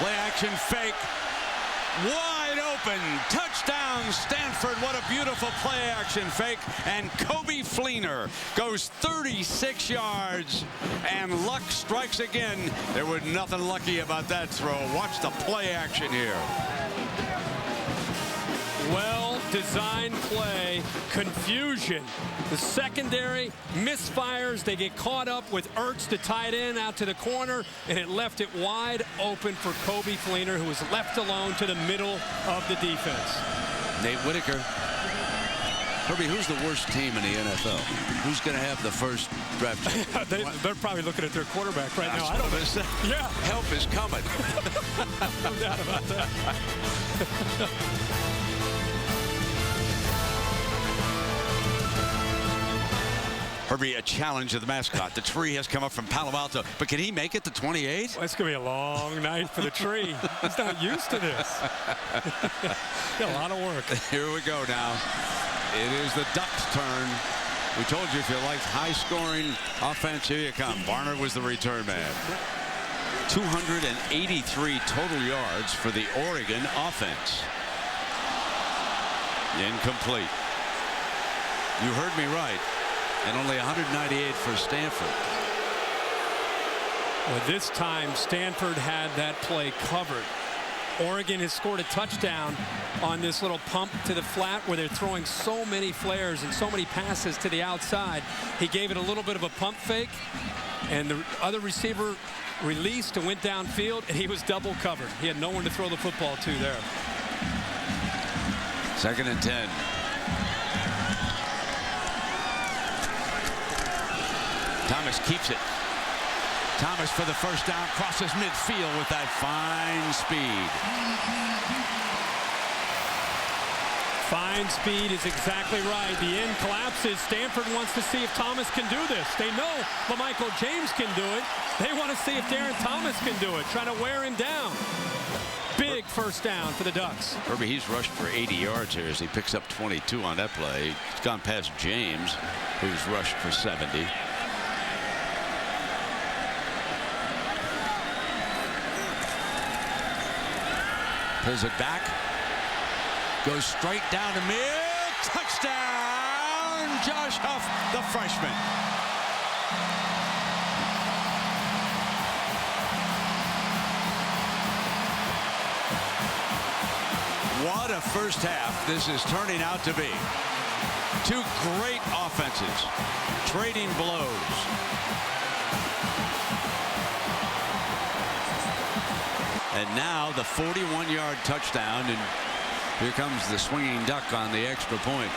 play action fake. Wide open. Touchdown, Stanford. What a beautiful play action fake. And Kobe Fleener goes 36 yards. And Luck strikes again. There was nothing lucky about that throw. Watch the play action here. Well-designed play. Confusion. The secondary misfires. They get caught up with Ertz, the tight end, out to the corner, and it left it wide open for Kobe Fleener, who was left alone to the middle of the defense. Nate Whitaker. Herbie, who's the worst team in the NFL? Who's going to have the first draft pick? They're probably looking at their quarterback right now. I don't know. Yeah. Help is coming. No doubt about that. Herbie, a challenge to the mascot. The tree has come up from Palo Alto, but can he make it to 28? Well, it's going to be a long night for the tree. He's not used to this. Got a lot of work. Here we go now. It is the Ducks' turn. We told you if you liked high-scoring offense, here you come. Barnard was the return man. 283 total yards for the Oregon offense. Incomplete. You heard me right. And only 198 for Stanford. Well, this time Stanford had that play covered. Oregon has scored a touchdown on this little pump to the flat where they're throwing so many flares and so many passes to the outside. He gave it a little bit of a pump fake, and the other receiver released and went downfield, and he was double covered. He had no one to throw the football to there. 2nd and 10. Thomas keeps it. Thomas for the first down, crosses midfield with that fine speed. Fine speed is exactly right. The end collapses. Stanford wants to see if Thomas can do this. They know Michael James can do it. They want to see if Derron Thomas can do it, trying to wear him down. Big first down for the Ducks. Herbie, he's rushed for 80 yards here as he picks up 22 on that play. He's gone past James, who's rushed for 70. Pulls it back. Goes straight down to mid. Touchdown! Josh Huff, the freshman. What a first half this is turning out to be. Two great offenses trading blows. And now the 41-yard touchdown, and here comes the swinging duck on the extra point.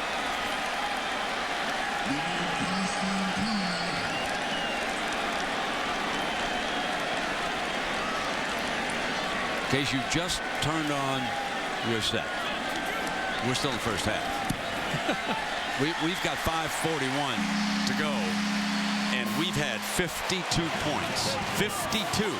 In case you just turned on your set, we're still in the first half. We've got 5:41 to go, and we've had 52 points. 52.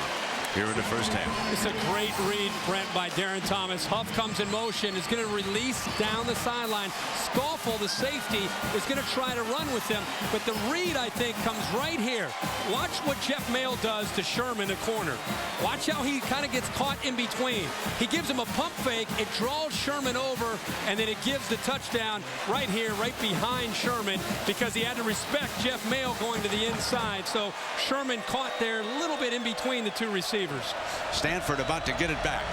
Here in the first half. It's a great read, Brent, by Derron Thomas. Huff comes in motion, is going to release down the sideline. Scoffle, the safety, is going to try to run with him, but the read, I think, comes right here. Watch what Jeff Mail does to Sherman, the corner. Watch how he kind of gets caught in between. He gives him a pump fake, it draws Sherman over, and then it gives the touchdown right here, right behind Sherman, because he had to respect Jeff Mail going to the inside. So Sherman caught there a little bit in between the two receivers. Stanford about to get it back.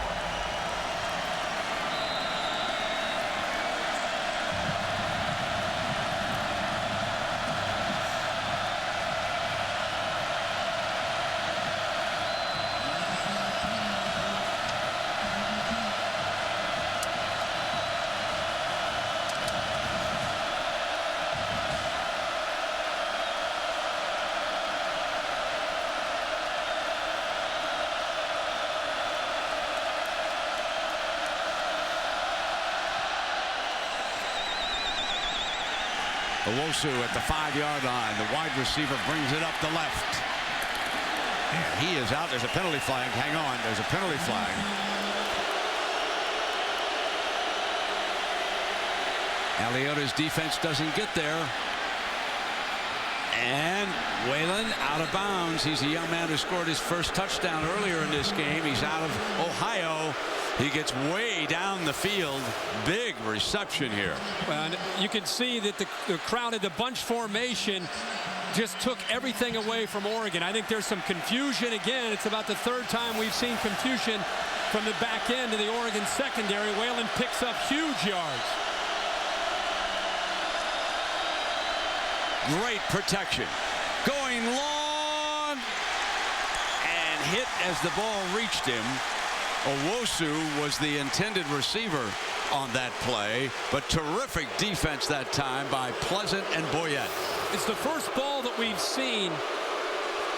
Owosu at the 5-yard line. The wide receiver brings it up the left. And he is out. There's a penalty flag. Hang on. There's a penalty flag. Aliota's defense doesn't get there. And Whalen out of bounds. He's a young man who scored his first touchdown earlier in this game. He's out of Ohio. He gets way down the field. Big reception here. Well, you can see that the crowd at the bunch formation just took everything away from Oregon. I think there's some confusion again. It's about the third time we've seen confusion from the back end of the Oregon secondary. Whalen picks up huge yards. Great protection. Going long and hit as the ball reached him. Owosu was the intended receiver on that play, but terrific defense that time by Pleasant and Boyette. It's the first ball that we've seen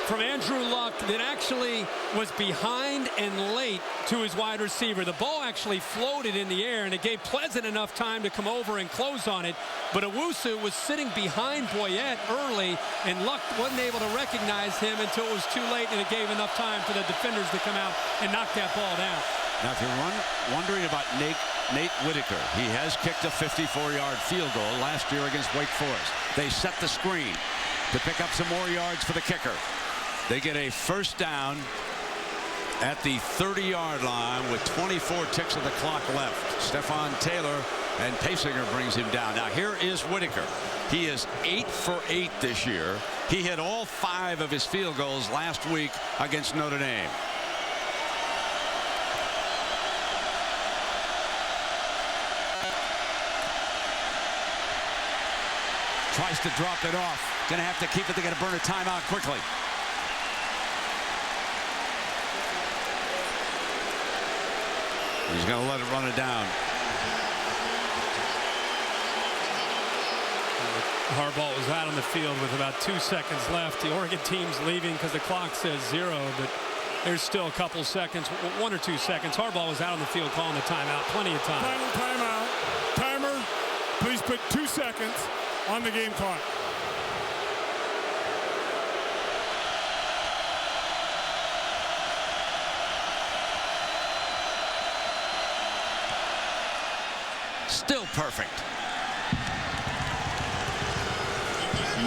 from Andrew Luck that actually was behind and late to his wide receiver. The ball actually floated in the air, and it gave Pleasant enough time to come over and close on it. But Owosu was sitting behind Boyette early, and Luck wasn't able to recognize him until it was too late, and it gave enough time for the defenders to come out and knock that ball down. Now, if you're wondering about Nate Whitaker, he has kicked a 54-yard field goal last year against Wake Forest. They set the screen to pick up some more yards for the kicker. They get a first down at the 30-yard line with 24 ticks of the clock left. Stefan Taylor and Pasinger brings him down. Now here is Whitaker. He is 8 for 8 this year. He hit all 5 of his field goals last week against Notre Dame. Tries to drop it off. Gonna have to keep it. They're gonna burn a timeout quickly. He's going to let it run it down. Harbaugh was out on the field with about 2 seconds left. The Oregon team's leaving because the clock says 0, but there's still a couple seconds, 1 or 2 seconds. Harbaugh was out on the field calling the timeout. Plenty of time. Final timeout. Timer put 2 seconds on the game clock. Still perfect.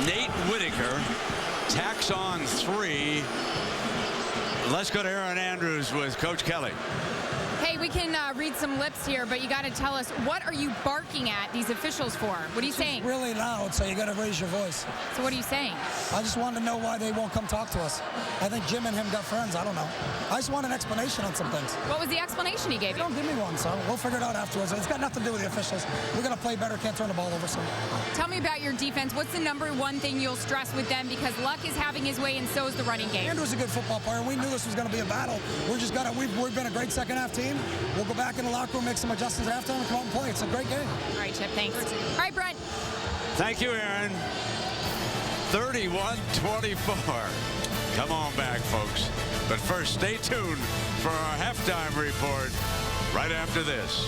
Nate Whitaker tacks on 3. Let's go to Aaron Andrews with Coach Kelly. Hey, we can read some lips here, but you got to tell us, what are you barking at these officials for? What are you saying? It's really loud, so you got to raise your voice. So what are you saying? I just wanted to know why they won't come talk to us. I think Jim and him got friends. I don't know. I just want an explanation on some things. What was the explanation he gave you? Don't give me one, so we'll figure it out afterwards. It's got nothing to do with the officials. We're going to play better, can't turn the ball over. So tell me about your defense. What's the #1 thing you'll stress with them? Because Luck is having his way, and so is the running game. Andrew's a good football player. We knew this was going to be a battle. We've been a great second half team. We'll go back in the locker room, make some adjustments after, and come out and play. It's a great game. All right, Chip, thanks. All right, Brent. Thank you, Aaron. 31-24. Come on back, folks. But first, stay tuned for our halftime report right after this.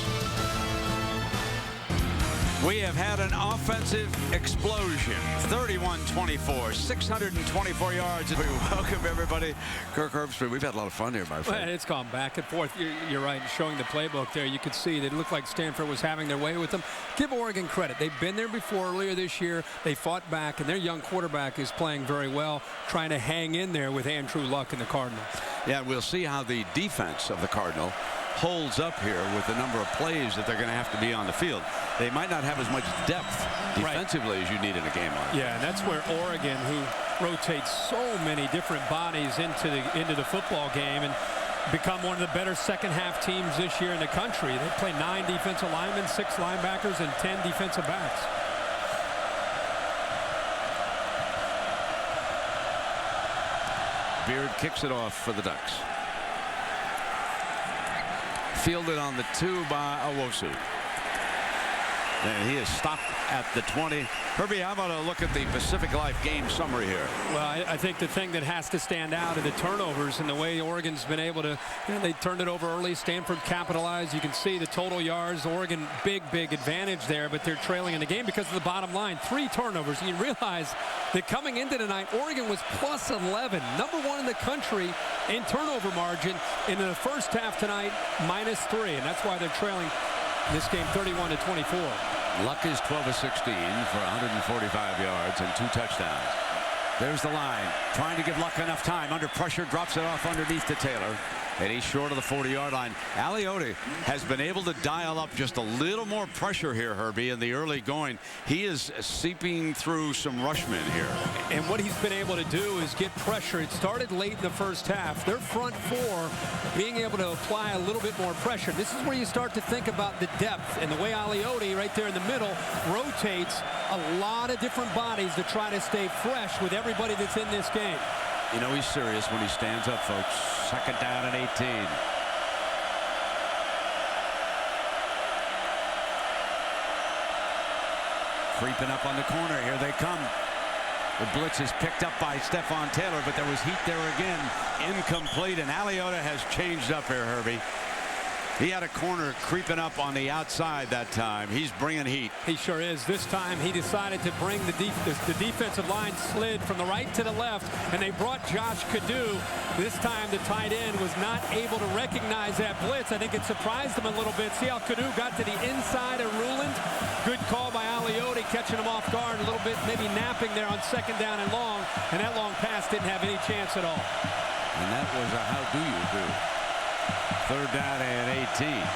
We have had an offensive explosion. 31-24, 624 yards. We welcome everybody. Kirk Herbstreit, we've had a lot of fun here, my friend. Well, it's gone back and forth. You're right. Showing the playbook there, you could see that it looked like Stanford was having their way with them. Give Oregon credit. They've been there before earlier this year. They fought back, and their young quarterback is playing very well, trying to hang in there with Andrew Luck and the Cardinals. Yeah, we'll see how the defense of the Cardinal holds up here with the number of plays that they're going to have to be on the field. They might not have as much depth defensively as you need in a game like that. Yeah, and that's where Oregon, who rotates so many different bodies into the football game and become one of the better second half teams this year in the country. They play 9 defensive linemen, 6 linebackers, and 10 defensive backs. Beard kicks it off for the Ducks. Fielded on the 2 by Owosu. And he is stopped at the 20. Herbie, how about a look at the Pacific Life game summary here? Well, I think the thing that has to stand out are the turnovers and the way Oregon's been able to, they turned it over early. Stanford capitalized. You can see the total yards. Oregon, big advantage there, but they're trailing in the game because of the bottom line. 3 turnovers. And you realize that coming into tonight, Oregon was plus 11, #1 in the country in turnover margin. In the first half tonight, -3, and that's why they're trailing this game 31-24. Luck is 12 of 16 for 145 yards and 2 touchdowns. There's the line, trying to give Luck enough time. Under pressure, drops it off underneath to Taylor. And he's short of the 40-yard line. Aliotti has been able to dial up just a little more pressure here, Herbie, in the early going. He is seeping through some rushmen here. And what he's been able to do is get pressure. It started late in the first half. Their front 4 being able to apply a little bit more pressure. This is where you start to think about the depth and the way Aliotti right there in the middle rotates a lot of different bodies to try to stay fresh with everybody that's in this game. You know he's serious when he stands up, folks. 2nd down and 18. Creeping up on the corner. Here they come. The blitz is picked up by Stephon Taylor, but there was heat there again. Incomplete, and Aliotti has changed up here, Herbie. He had a corner creeping up on the outside that time. He's bringing heat. He sure is. This time he decided to bring the defensive line slid from the right to the left, and they brought Josh Kadu. This time the tight end was not able to recognize that blitz. I think it surprised him a little bit. See how Kadu got to the inside of Ruland? Good call by Aliotti, catching him off guard a little bit, maybe napping there on 2nd down and long, and that long pass didn't have any chance at all. And that was a how do you do. 3rd down and 18.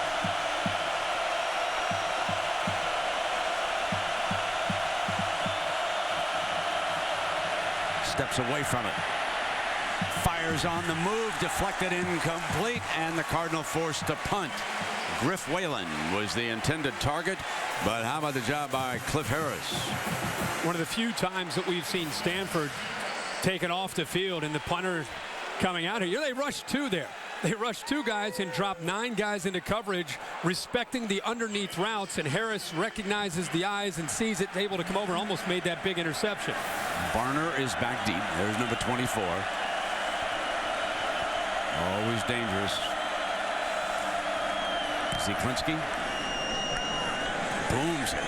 Steps away from it. Fires on the move, deflected, incomplete, and the Cardinal forced to punt. Griff Whalen was the intended target, but how about the job by Cliff Harris? One of the few times that we've seen Stanford taken off the field and the punter coming out here. They rushed 2 there. They rushed 2 guys and dropped 9 guys into coverage, respecting the underneath routes, and Harris recognizes the eyes and sees it, able to come over, almost made that big interception. Barner is back deep. There's number 24. Always dangerous. Ziklinski booms it.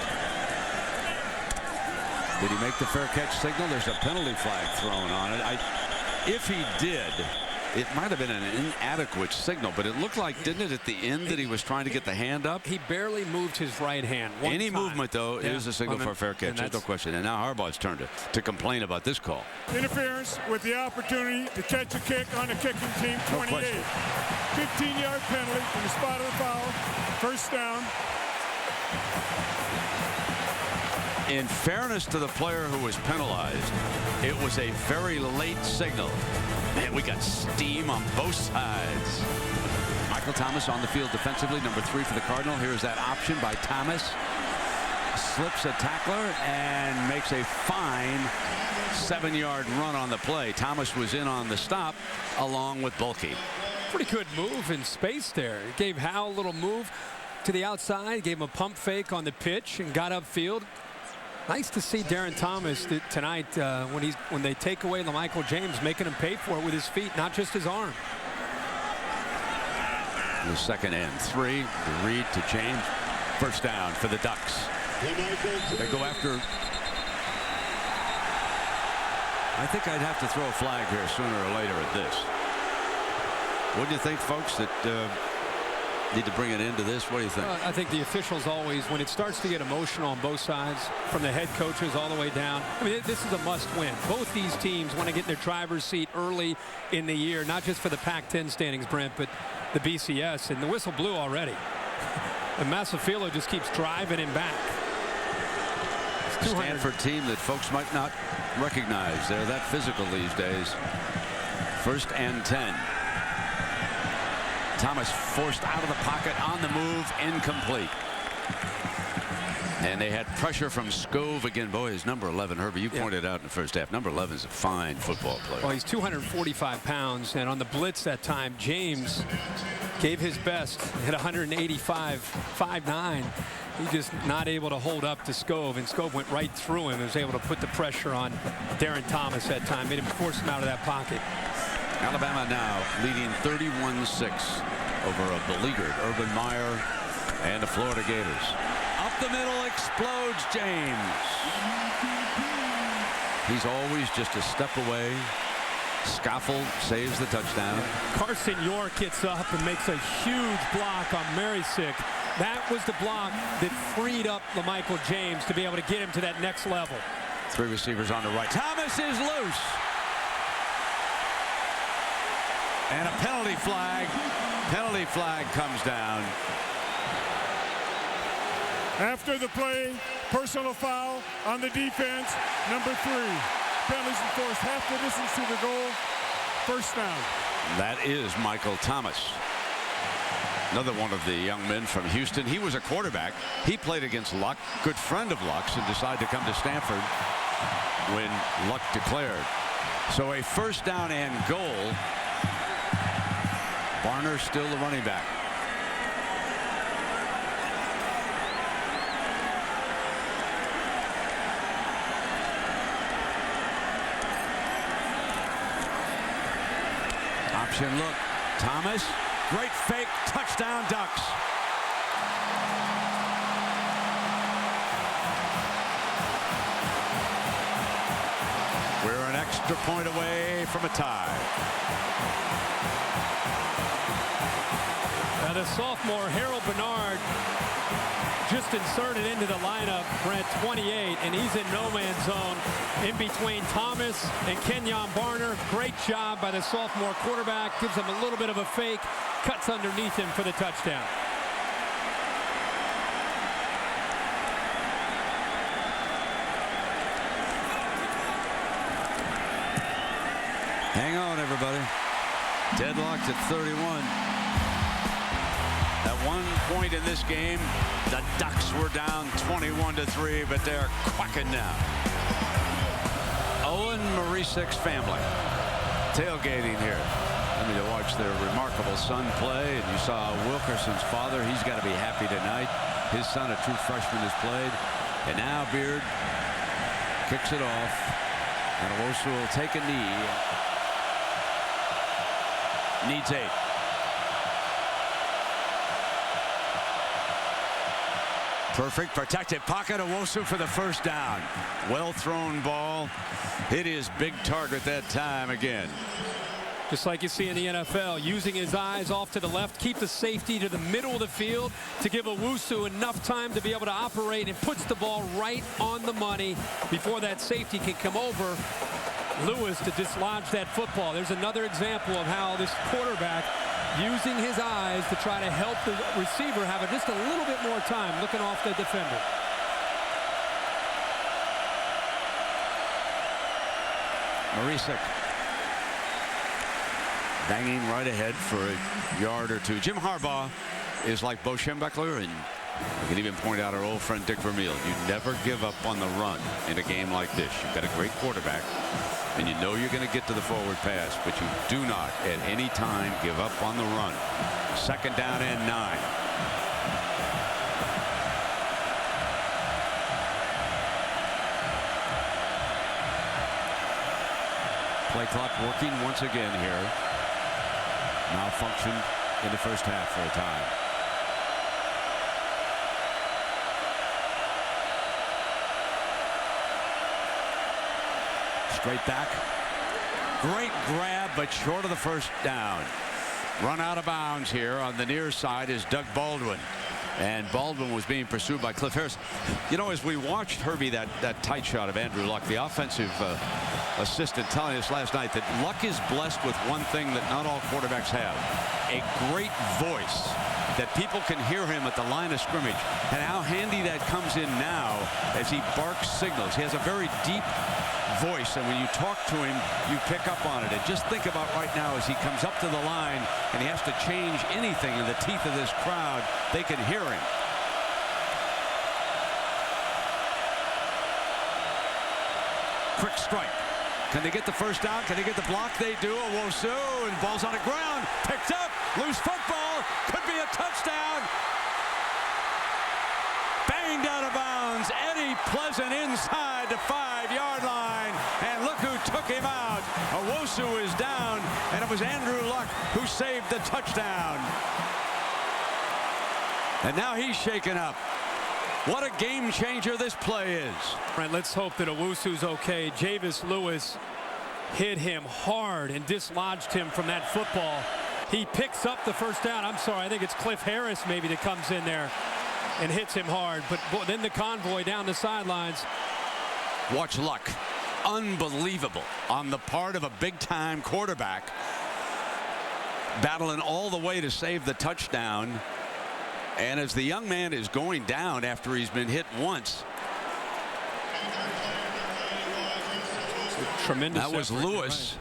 Did he make the fair catch signal? There's a penalty flag thrown on it. If he did, it might have been an inadequate signal, but it looked like, didn't it, at the end that he was trying to get the hand up? He barely moved his right hand. Any movement, though, is a signal for a fair catch. There's no question. And now Harbaugh's turn to complain about this call. Interference with the opportunity to catch a kick on the kicking team, 28. 15-yard penalty from the spot of the foul. First down. In fairness to the player who was penalized, it was a very late signal. Man, we got steam on both sides. Michael Thomas on the field defensively, number 3 for the Cardinal. Here's that option by Thomas. Slips a tackler and makes a fine 7-yard run on the play. Thomas was in on the stop along with Bulkey. Pretty good move in space there. It gave Howell a little move to the outside, gave him a pump fake on the pitch and got upfield. Nice to see Derron Thomas tonight when they take away LaMichael James, making him pay for it with his feet, not just his arm. The 2nd and 3. Reed to James. First down for the Ducks. They go after. I think I'd have to throw a flag here sooner or later at this. What do you think, folks, that need to bring an end to this? What do you think? I think the officials always, when it starts to get emotional on both sides, from the head coaches all the way down, I mean, this is a must-win. Both these teams want to get in their driver's seat early in the year, not just for the Pac 10 standings, Brent, but the BCS. And the whistle blew already. And Masafilo just keeps driving him back. Stanford team that folks might not recognize. They're that physical these days. 1st and 10. Thomas forced out of the pocket on the move, incomplete. And they had pressure from Scove again. Boy, his number 11, Herbie, you pointed out in the first half. Number 11 is a fine football player. Well, he's 245 pounds, and on the blitz that time, James gave his best, hit 185, 5'9". He's just not able to hold up to Scove, and Scove went right through him and was able to put the pressure on Derron Thomas that time, made him force him out of that pocket. Alabama now leading 31-6 over a beleaguered Urban Meyer and the Florida Gators. Up the middle explodes James. He's always just a step away. Scoffle saves the touchdown. Carson York gets up and makes a huge block on Marysick. That was the block that freed up LaMichael James to be able to get him to that next level. 3 receivers on the right. Thomas is loose. And a penalty flag. Penalty flag comes down. After the play, personal foul on the defense, number 3. Penalties enforced half the distance to the goal. First down. That is Michael Thomas. Another one of the young men from Houston. He was a quarterback. He played against Luck, good friend of Luck's, and decided to come to Stanford when Luck declared. So a first down and goal. Barner still the running back. Option look. Thomas. Great fake. Touchdown Ducks. We're an extra point away from a tie. Now the sophomore Harold Bernard just inserted into the lineup, Brent, 28, and he's in no man's zone in between Thomas and Kenyon Barner. Great job by the sophomore quarterback. Gives him a little bit of a fake, cuts underneath him for the touchdown. Hang on, everybody. Deadlocked at 31. At one point in this game, the Ducks were down 21-3, but they're quacking now. Owen Marisic's family tailgating here. I mean, to watch their remarkable son play, and you saw Wilkerson's father. He's got to be happy tonight. His son, a true freshman, has played. And now Beard kicks it off, and Owusu will take a knee. Needs 8. Perfect protected pocket. Owusu for the first down. Well thrown ball. It is big target that time again. Just like you see in the NFL, using his eyes off to the left, keep the safety to the middle of the field to give Owusu enough time to be able to operate, and puts the ball right on the money before that safety can come over. Lewis to dislodge that football. There's another example of how this quarterback using his eyes to try to help the receiver have just a little bit more time looking off the defender. Marisic banging right ahead for a yard or two. Jim Harbaugh is like Bo Schembechler, and I can even point out our old friend Dick Vermeil. You never give up on the run in a game like this. You've got a great quarterback, and you know you're going to get to the forward pass, but you do not at any time give up on the run. Second down and 9. Play clock working once again here. Malfunctioned in the first half for a time. Straight back. Great grab, but short of the first down. Run out of bounds here on the near side is Doug Baldwin. And Baldwin was being pursued by Cliff Harris. You know, as we watched Herbie, that tight shot of Andrew Luck, the offensive assistant telling us last night that Luck is blessed with one thing that not all quarterbacks have: a great voice, that people can hear him at the line of scrimmage, and how handy that comes in now as he barks signals. He has a very deep voice, and when you talk to him, you pick up on it. And just think about right now as he comes up to the line and he has to change anything in the teeth of this crowd, they can hear him. Quick strike. Can they get the first down? Can they get the block? They do. Owusu, and ball's on the ground. Picked up. Loose football. Could be a touchdown. Banged out of bounds. Eddie Pleasant inside the 5-yard line. And look who took him out. Owusu is down, and it was Andrew Luck who saved the touchdown. And now he's shaken up. What a game changer this play is. Right, let's hope that Owusu's okay. Javis Lewis hit him hard and dislodged him from that football. He picks up the first down. I'm sorry, I think it's Cliff Harris maybe that comes in there and hits him hard. But then the convoy down the sidelines. Watch Luck. Unbelievable on the part of a big-time quarterback, battling all the way to save the touchdown. And as the young man is going down after he's been hit once, tremendous. That was Lewis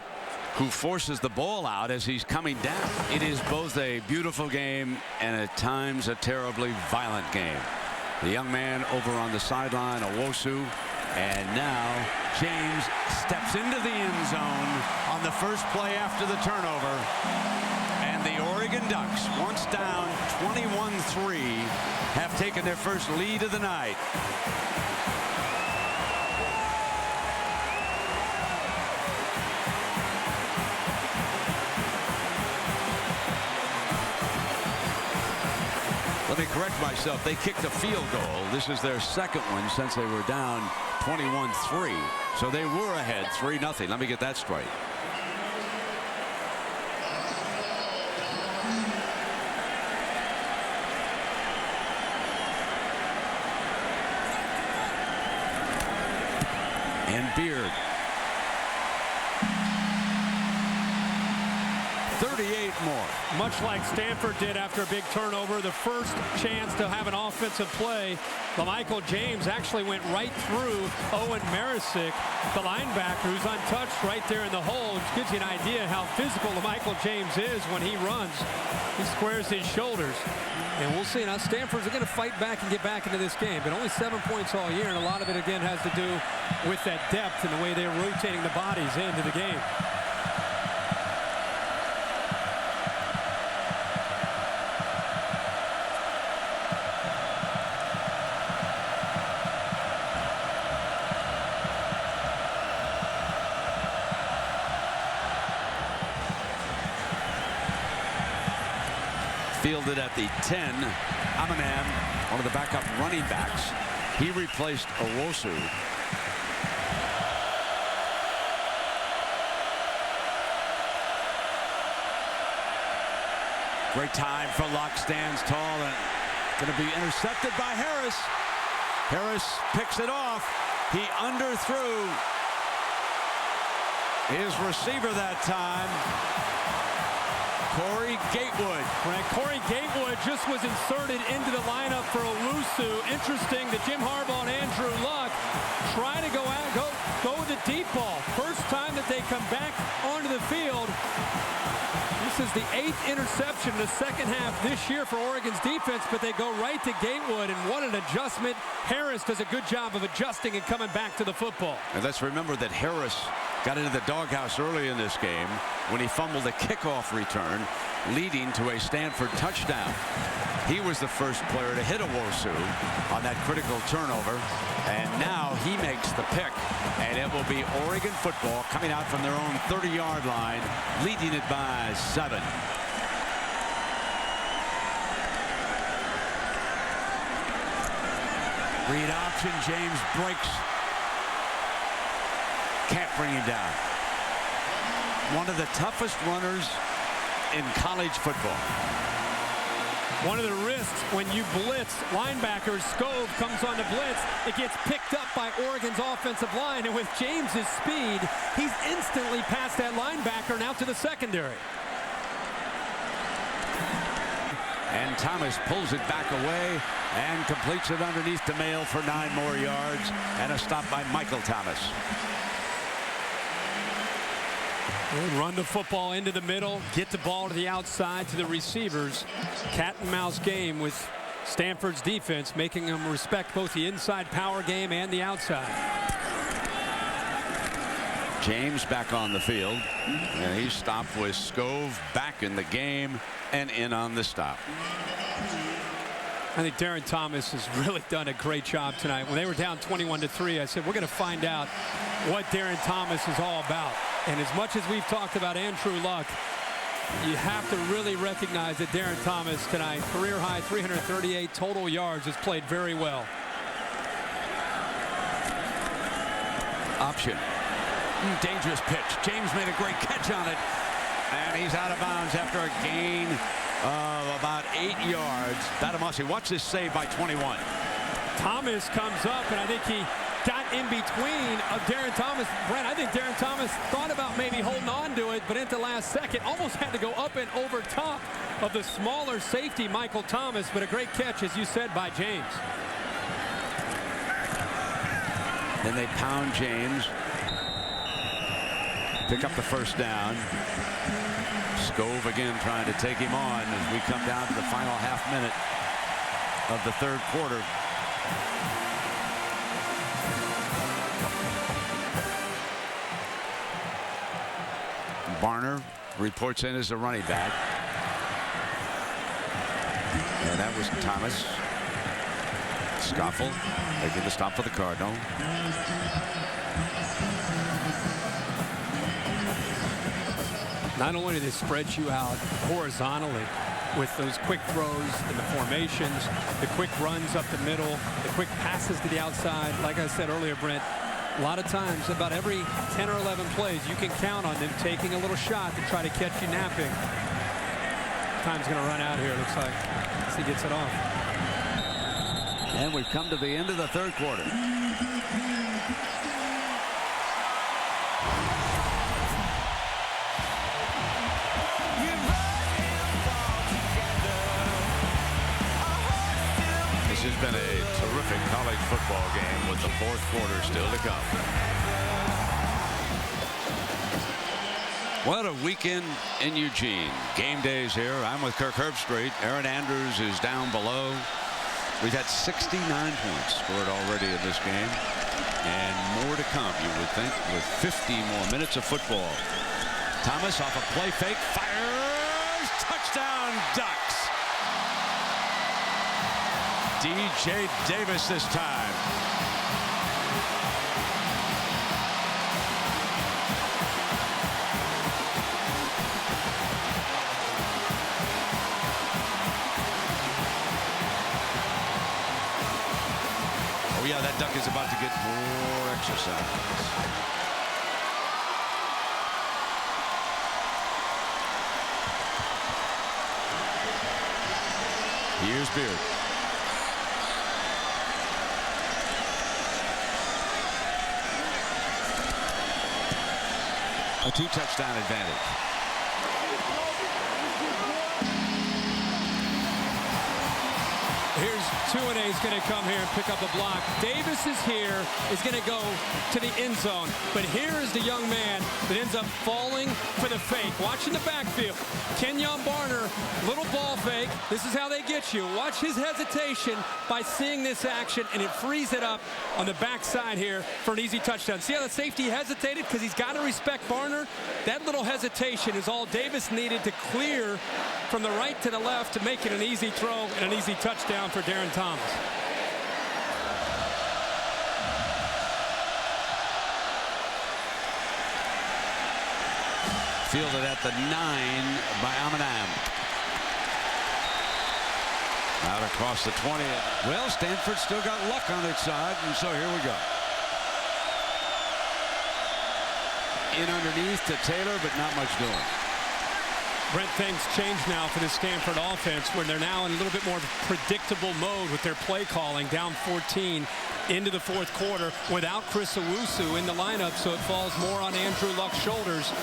who forces the ball out as he's coming down. It is both a beautiful game and at times a terribly violent game. The young man over on the sideline, Owusu, and now James steps into the end zone on the first play after the turnover. And the Oregon Ducks, once down 21-3, have taken their first lead of the night. Let me correct myself. They kicked a field goal. This is their second one since they were down 21-3. So they were ahead 3-0. Let me get that straight. And Beard. 38 more. Much like Stanford did after a big turnover, the first chance to have an offensive play, LaMichael James actually went right through Owen Marisic, the linebacker, who's untouched right there in the hole. It gives you an idea how physical LaMichael James is when he runs. He squares his shoulders. And we'll see. Now Stanford's going to fight back and get back into this game, but only 7 points all year, and a lot of it again has to do with that depth and the way they're rotating the bodies into the game. fielded at the 10. Amanan, one of the backup running backs. He replaced Owosu. Great time for Luck. Stands tall and going to be intercepted by Harris. Harris picks it off. He underthrew his receiver that time. Corey Gatewood. Right, Corey Gatewood just was inserted into the lineup for Owusu. Interesting that Jim Harbaugh and Andrew Luck try to go with the deep ball. First time that they come back onto the field. This is the 8th interception in the second half this year for Oregon's defense, but they go right to Gatewood, and what an adjustment. Harris does a good job of adjusting and coming back to the football. And let's remember that Harris got into the doghouse early in this game when he fumbled a kickoff return, leading to a Stanford touchdown. He was the first player to hit Owosu on that critical turnover, and now he makes the pick, and it will be Oregon football coming out from their own 30-yard line, leading it by 7. Read option. James breaks. Can't bring him down. One of the toughest runners in college football. One of the risks when you blitz linebackers, Scove comes on the blitz, it gets picked up by Oregon's offensive line, and with James's speed, he's instantly past that linebacker and out to the secondary. And Thomas pulls it back away and completes it underneath the mail for 9 more yards, and a stop by Michael Thomas. Run the football into the middle, get the ball to the outside to the receivers. Cat and mouse game with Stanford's defense, making them respect both the inside power game and the outside. James back on the field, and he stopped with Scove back in the game and in on the stop. I think Derron Thomas has really done a great job tonight. When they were down 21-3, I said, we're going to find out what Derron Thomas is all about. And as much as we've talked about Andrew Luck, you have to really recognize that Derron Thomas tonight, career high 338 total yards, has played very well. Option. Dangerous pitch. James made a great catch on it, and he's out of bounds after a gain of about 8 yards. Badamasi, watch this save by 21. Thomas comes up, and I think he got in between of Derron Thomas. Brent, I think Derron Thomas thought about maybe holding on to it, but at the last second almost had to go up and over top of the smaller safety, Michael Thomas. But a great catch, as you said, by James. Then they pound James. Pick up the first down. Scove again trying to take him on as we come down to the final half minute of the third quarter. Barner reports in as a running back. And that was Thomas. Scoffle making the stop for the Cardinal. Not only do they spread you out horizontally with those quick throws and the formations, the quick runs up the middle, the quick passes to the outside. Like I said earlier, Brent, a lot of times, about every 10 or 11 plays, you can count on them taking a little shot to try to catch you napping. Time's going to run out here, it looks like, as he gets it off. And we've come to the end of the third quarter. This has been a terrific college football game with the fourth quarter still to come. What a weekend in Eugene. Game days here. I'm with Kirk Herbstreit. Aaron Andrews is down below. We've had 69 points scored already in this game, and more to come, you would think, with 50 more minutes of football. Thomas off a play fake, fires, touchdown Ducks. DJ Davis this time. Oh, yeah, that duck is about to get more exercise. Here's Beard. A 2-touchdown advantage. Here's 2-A is going to come here and pick up a block. Davis is here, is going to go to the end zone. But here is the young man that ends up falling for the fake. Watching the backfield. Kenyon Barner, little ball fake. This is how they get you. Watch his hesitation by seeing this action, and it frees it up on the backside here for an easy touchdown. See how the safety hesitated? Because he's got to respect Barner. That little hesitation is all Davis needed to clear from the right to the left to make it an easy throw and an easy touchdown for Derron Thomas. Fielded at the 9 by Amanam. Out across the 20. Well, Stanford still got luck on its side, and so here we go. In underneath to Taylor, but not much doing. Brent, things change now for the Stanford offense, where they're now in a little bit more predictable mode with their play calling, down 14 into the fourth quarter without Chris Owusu in the lineup, so it falls more on Andrew Luck's shoulders.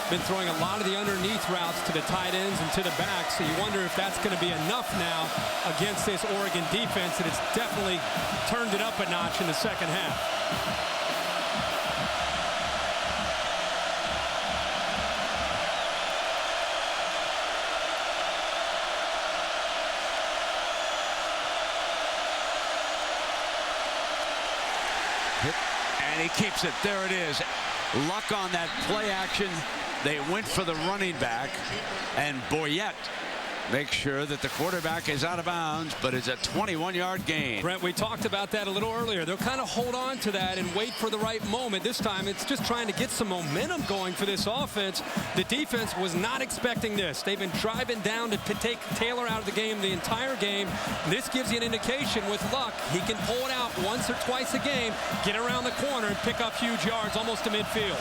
Been throwing a lot of the underneath routes to the tight ends and to the back, so you wonder if that's going to be enough now against this Oregon defense, and it's definitely turned it up a notch in the second half. And he keeps it. There it is. Luck on that play action. They went for the running back, and Boyette makes sure that the quarterback is out of bounds, but it's a 21-yard gain. Brent, we talked about that a little earlier. They'll kind of hold on to that and wait for the right moment. This time it's just trying to get some momentum going for this offense. The defense was not expecting this. They've been driving down to take Taylor out of the game the entire game. This gives you an indication with Luck. He can pull it out once or twice a game, get around the corner and pick up huge yards almost to midfield.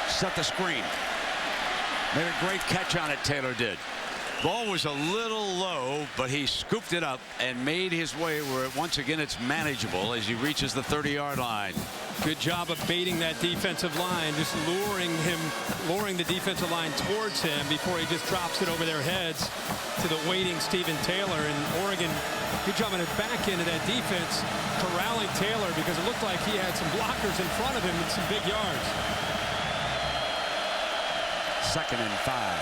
Set the screen. Made a great catch on it, Taylor did. Ball was a little low, but he scooped it up and made his way where once again it's manageable as he reaches the 30-yard line. Good job of baiting that defensive line, just luring the defensive line towards him before he just drops it over their heads to the waiting Stephen Taylor. And Oregon, good job on the back end of that defense, corralling Taylor because it looked like he had some blockers in front of him with some big yards. 2nd and 5.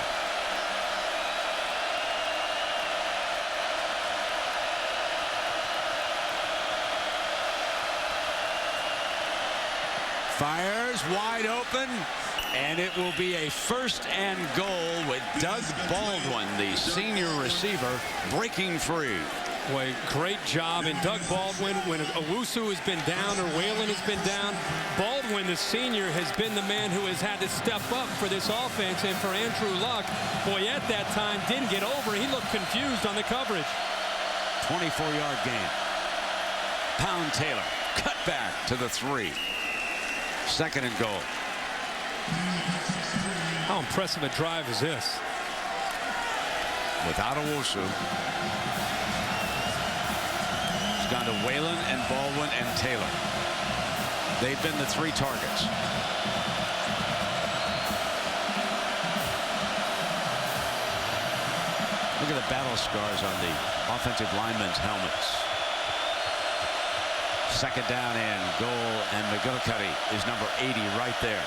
Fires wide open, and it will be a 1st and goal with Doug Baldwin, the senior receiver, breaking free. Boy, great job. And Doug Baldwin, when Owusu has been down or Whalen has been down, Baldwin, the senior, has been the man who has had to step up for this offense. And for Andrew Luck, boy, at that time, didn't get over. He looked confused on the coverage. 24-yard gain. Pound Taylor. Cut back to the 3. 2nd and goal. How impressive a drive is this? Without Owusu. Gone to Whalen and Baldwin and Taylor. They've been the 3 targets. Look at the battle scars on the offensive linemen's helmets. 2nd down and goal, and McGillicuddy is number 80 right there.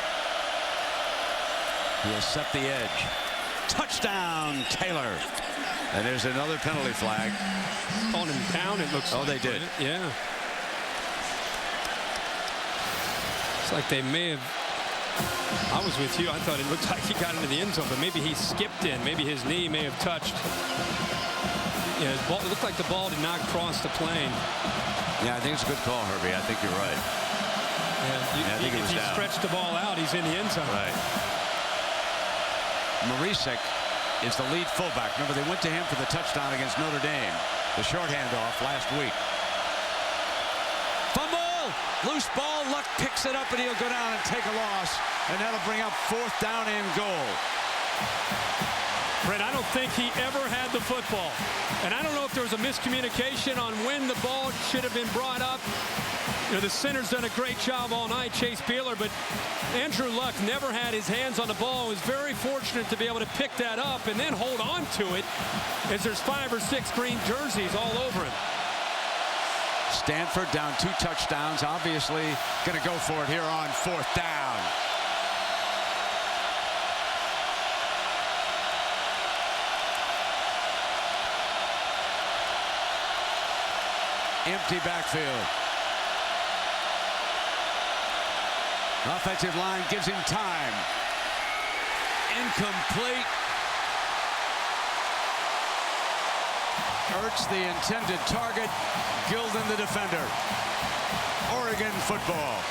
He'll set the edge. Touchdown, Taylor. And there's another penalty flag. On him down, it looks like. Oh, they did. Yeah. It's like they may have. I was with you. I thought it looked like he got into the end zone, but maybe he skipped in. Maybe his knee may have touched. Yeah, it looked like the ball did not cross the plane. Yeah, I think it's a good call, Herbie. I think you're right. Yeah, I think if he stretched the ball out, he's in the end zone. Right. Marisek is the lead fullback. Remember, they went to him for the touchdown against Notre Dame, the short handoff last week. Fumble! Loose ball. Luck picks it up, and he'll go down and take a loss, and that'll bring up 4th down and goal. Brett, I don't think he ever had the football. And I don't know if there was a miscommunication on when the ball should have been brought up. You know, the center's done a great job all night, Chase Beeler, but Andrew Luck never had his hands on the ball. Was very fortunate to be able to pick that up and then hold on to it as there's 5 or 6 green jerseys all over him. Stanford down 2 touchdowns. Obviously going to go for it here on 4th down. Empty backfield. Offensive line gives him time. Incomplete. Ertz, the intended target. Gilden, the defender. Oregon football.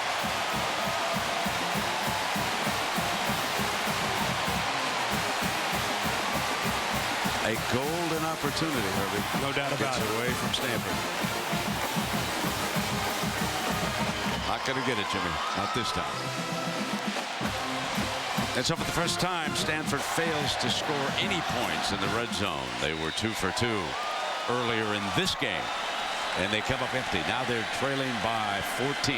A golden opportunity, Herbie. No doubt about it. Away from Stanford. Not going to get it, Jimmy. Not this time. And so for the first time, Stanford fails to score any points in the red zone. They were 2 for 2 earlier in this game, and they come up empty. Now they're trailing by 14.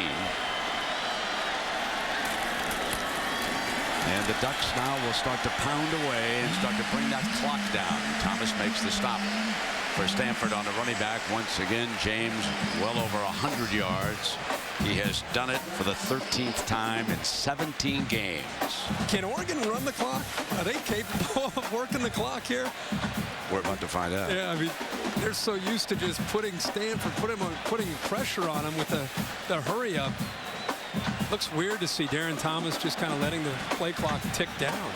And the Ducks now will start to pound away and start to bring that clock down. Thomas makes the stop for Stanford on the running back. Once again, James well over 100 yards. He has done it for the 13th time in 17 games. Can Oregon run the clock? Are they capable of working the clock here? We're about to find out. Yeah, I mean, they're so used to just putting Stanford, putting pressure on them with the hurry up. Looks weird to see Derron Thomas just kind of letting the play clock tick down.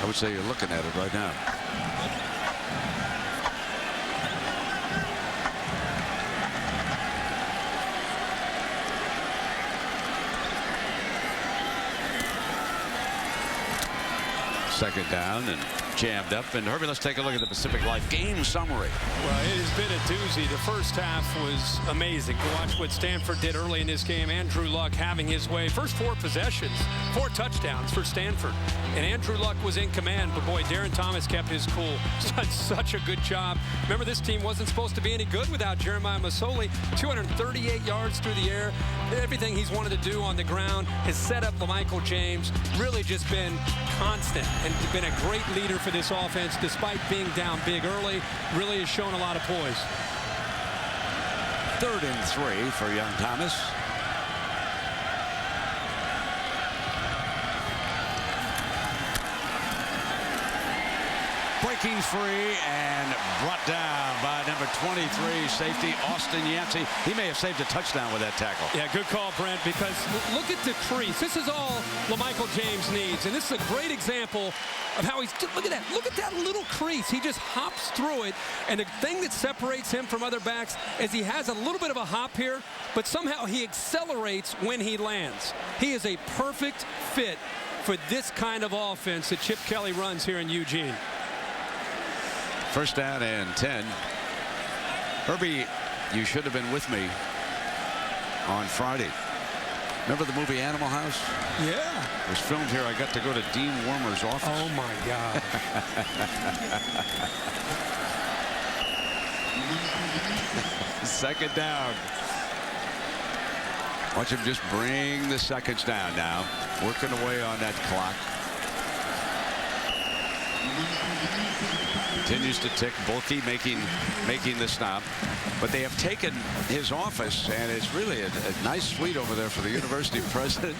I would say you're looking at it right now. Second down and jammed up. And Herbie, let's take a look at the Pacific Life game summary. Well, it has been a doozy. The first half was amazing to watch what Stanford did early in this game. Andrew Luck having his way. First 4 possessions, 4 touchdowns for Stanford. And Andrew Luck was in command, but boy, Derron Thomas kept his cool. Such a good job. Remember, this team wasn't supposed to be any good without Jeremiah Masoli. 238 yards through the air. Everything he's wanted to do on the ground has set up LaMichael James. Really just been constant and been a great leader for this offense despite being down big early. Really has shown a lot of poise. 3rd and 3 for young Thomas. Breaking free and brought down by number 23 safety Austin Yancey. He may have saved a touchdown with that tackle. Yeah, good call, Brent, because look at the crease. This is all LaMichael James needs, and this is a great example of how he's, look at that. Look at that little crease. He just hops through it, and the thing that separates him from other backs is he has a little bit of a hop here, but somehow he accelerates when he lands. He is a perfect fit for this kind of offense that Chip Kelly runs here in Eugene. 1st down and 10. Herbie, you should have been with me on Friday. Remember the movie Animal House? Yeah. It was filmed here. I got to go to Dean Wormer's office. Oh, my God. Second down. Watch him just bring the seconds down now. Working away on that clock. Continues to tick. Bulky making the stop. But they have taken his office, and it's really a nice suite over there for the university president.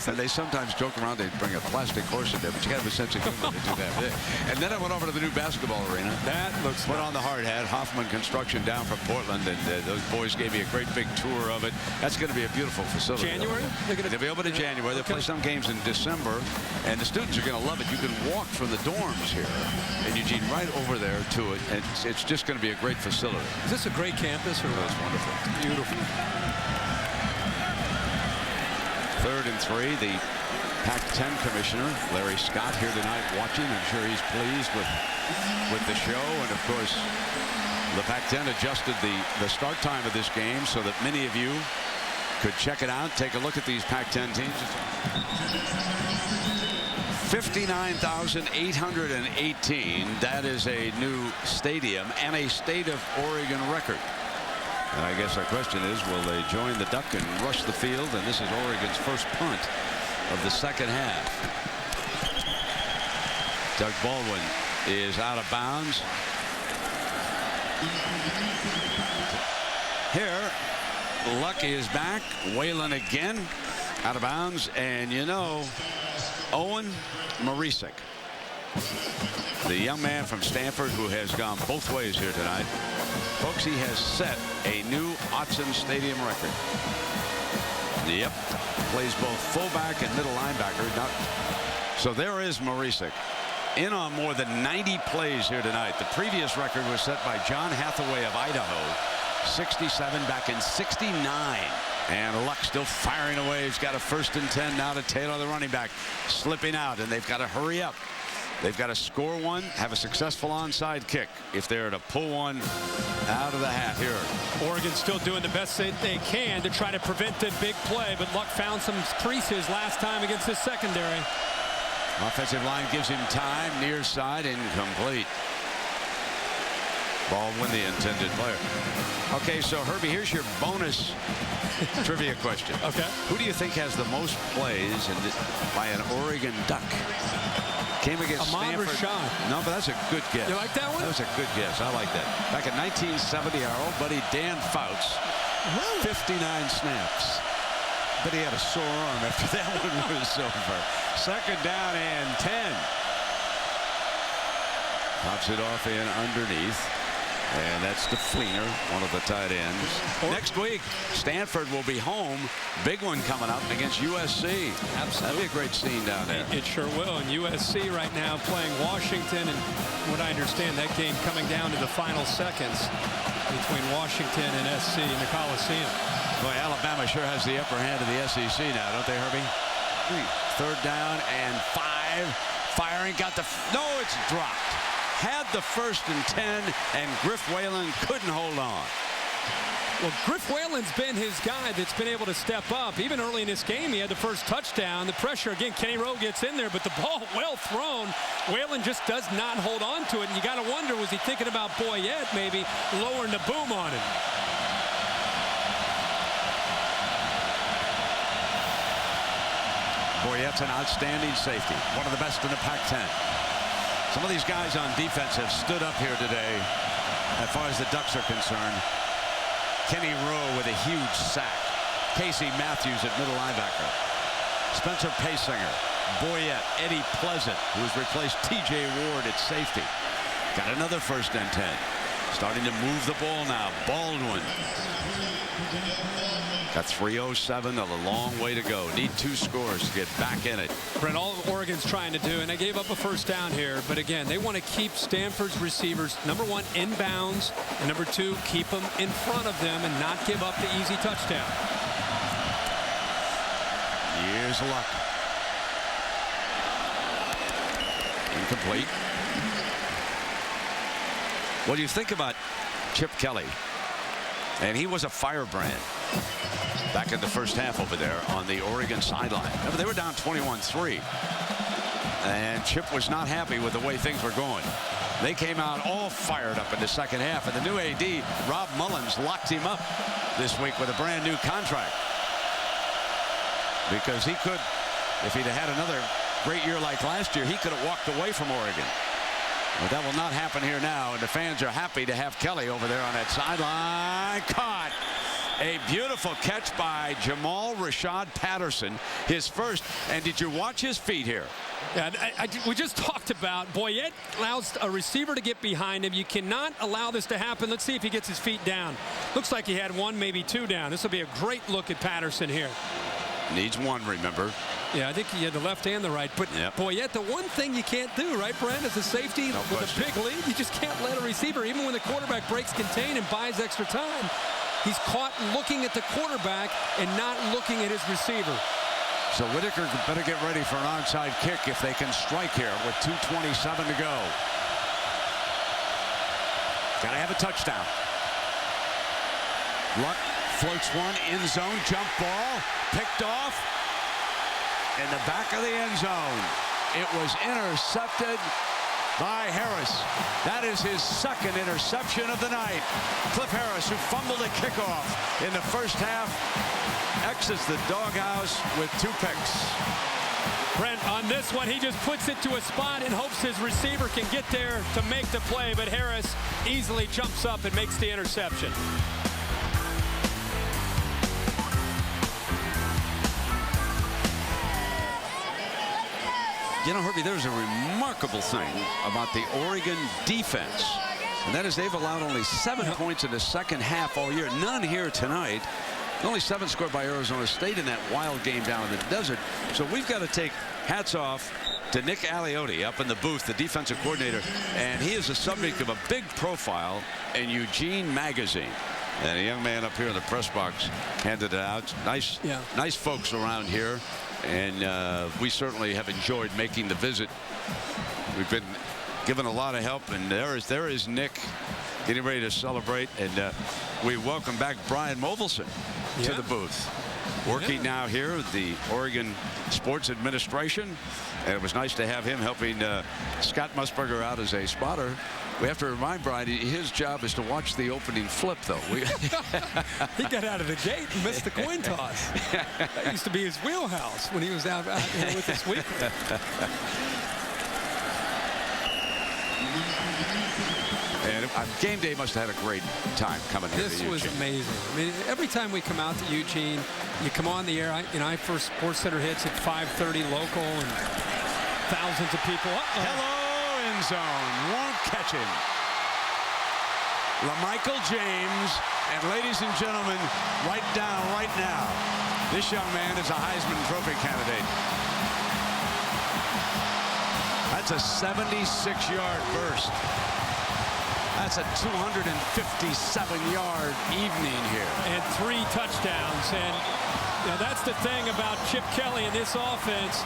And they sometimes joke around. They bring a plastic horse in there, but you got to have a sense of humor to do that. And then I went over to the new basketball arena. That looks Put on the hard hat. Hoffman Construction down from Portland, and those boys gave me a great big tour of it. That's going to be a beautiful facility. January? They'll be open in January. They'll play some games in December, and the students are going to love it. You can walk from the dorms here in Eugene right over there to it, and it's just going to be a great facility. Is this a great campus? Or That's wonderful. Beautiful. 3rd and 3. The Pac 10 commissioner Larry Scott here tonight watching. I'm sure he's pleased with the show. And of course, the Pac 10 adjusted the start time of this game so that many of you could check it out, take a look at these Pac 10 teams. 59,818. That is a new stadium and a state of Oregon record. And I guess our question is, will they join the duck and rush the field? And this is Oregon's first punt of the second half. Doug Baldwin is out of bounds. Here, Luck is back. Whalen again out of bounds. And you know, Owen Marisik, the young man from Stanford who has gone both ways here tonight. Folks, he has set a new Autzen Stadium record. Yep. Plays both fullback and middle linebacker. So there is Marisik in on more than 90 plays here tonight. The previous record was set by John Hathaway of Idaho, 67 back in 69. And Luck still firing away. He's got a 1st and 10 now to Taylor, the running back, slipping out, and they've got to hurry up. They've got to score one, have a successful onside kick if they're to pull one out of the hat here. Oregon's still doing the best they can to try to prevent the big play, but Luck found some creases last time against his secondary. Offensive line gives him time, near side, incomplete. Baldwin, the intended player. Okay, so Herbie, here's your bonus trivia question. Okay. Who do you think has the most plays by an Oregon Duck? Came against Stanford. Rashad. No, but that's a good guess. You like that one? That was a good guess. I like that. Back in 1970, our old buddy Dan Fouts, 59 snaps. But he had a sore arm after that one was over. 2nd down and 10. Pops it off in underneath. And that's the Fleener, one of the tight ends. Next week, Stanford will be home. Big one coming up against USC. Absolutely. That'll be a great scene down there. It sure will. And USC right now playing Washington. And what I understand, that game coming down to the final seconds between Washington and SC in the Coliseum. Boy, Alabama sure has the upper hand of the SEC now, don't they, Herbie? 3rd down and 5. Firing, got the... No, it's dropped. Had the 1st and 10, and Griff Whalen couldn't hold on. Well, Griff Whalen's been his guy that's been able to step up. Even early in this game, he had the first touchdown. The pressure, again, Kenny Rowe gets in there, but the ball well thrown. Whalen just does not hold on to it, and you got to wonder, was he thinking about Boyette maybe lowering the boom on him? Boyette's an outstanding safety, one of the best in the Pac 10. Some of these guys on defense have stood up here today as far as the Ducks are concerned. Kenny Rowe with a huge sack. Casey Matthews at middle linebacker. Spencer Paysinger. Boyette. Eddie Pleasant, who's replaced T.J. Ward at safety. Got another 1st and 10. Starting to move the ball now. Baldwin. Got 3:07, a long way to go. Need 2 scores to get back in it. Brent, all Oregon's trying to do, and they gave up a 1st down here, but again, they want to keep Stanford's receivers, number 1, inbounds, and number 2, keep them in front of them and not give up the easy touchdown. Here's Luck. Incomplete. What do you think about Chip Kelly? And he was a firebrand back in the first half over there on the Oregon sideline. Remember, they were down 21-3. And Chip was not happy with the way things were going. They came out all fired up in the second half. And the new AD, Rob Mullins, locked him up this week with a brand new contract. Because he could, if he'd had another great year like last year, he could have walked away from Oregon. But that will not happen here now, and the fans are happy to have Kelly over there on that sideline. Caught. A beautiful catch by Jamal Rashad Patterson, his first. And did you watch his feet here? Yeah, we just talked about Boyette allows a receiver to get behind him. You cannot allow this to happen. Let's see if he gets his feet down. Looks like he had 1, maybe 2 down. This will be a great look at Patterson here. Needs 1, remember. Yeah, I think he had the left and the right. But Boyette, the one thing you can't do, right, Brent, as a safety with a big lead, you just can't let a receiver, even when the quarterback breaks contain and buys extra time, he's caught looking at the quarterback and not looking at his receiver. So Whitaker better get ready for an onside kick if they can strike here with 2:27 to go. Got to have a touchdown. Luck floats one, end zone, jump ball, picked off in the back of the end zone. It was intercepted by Harris. That is his second interception of the night. Cliff Harris, who fumbled a kickoff in the first half, exits the doghouse with 2 picks. Brent, on this one, he just puts it to a spot and hopes his receiver can get there to make the play, but Harris easily jumps up and makes the interception. You know, Herbie, there's a remarkable thing about the Oregon defense, and that is they've allowed only 7 points in the second half all year. None here tonight. Only 7 scored by Arizona State in that wild game down in the desert. So we've got to take hats off to Nick Aliotti up in the booth, the defensive coordinator, and he is the subject of a big profile in Eugene magazine. And a young man up here in the press box handed it out. Nice folks around here. And we certainly have enjoyed making the visit. We've been given a lot of help, and there is Nick getting ready to celebrate. And we welcome back Brian Movelson to the booth, working now here at the Oregon Sports Administration. And it was nice to have him helping Scott Musburger out as a spotter. We have to remind Brian, his job is to watch the opening flip, though. He got out of the gate and missed the coin toss. That used to be his wheelhouse when he was out with his weekly. And game day must have had a great time coming here to Eugene. This was amazing. I mean, every time we come out to Eugene, you come on the air. I first SportsCenter hits at 5:30 local, and thousands of people. Hello, end zone. Won't catch him. LaMichael James, and ladies and gentlemen, right now, this young man is a Heisman Trophy candidate. That's a 76-yard burst. That's a 257-yard evening here. And 3 touchdowns. And that's the thing about Chip Kelly in this offense.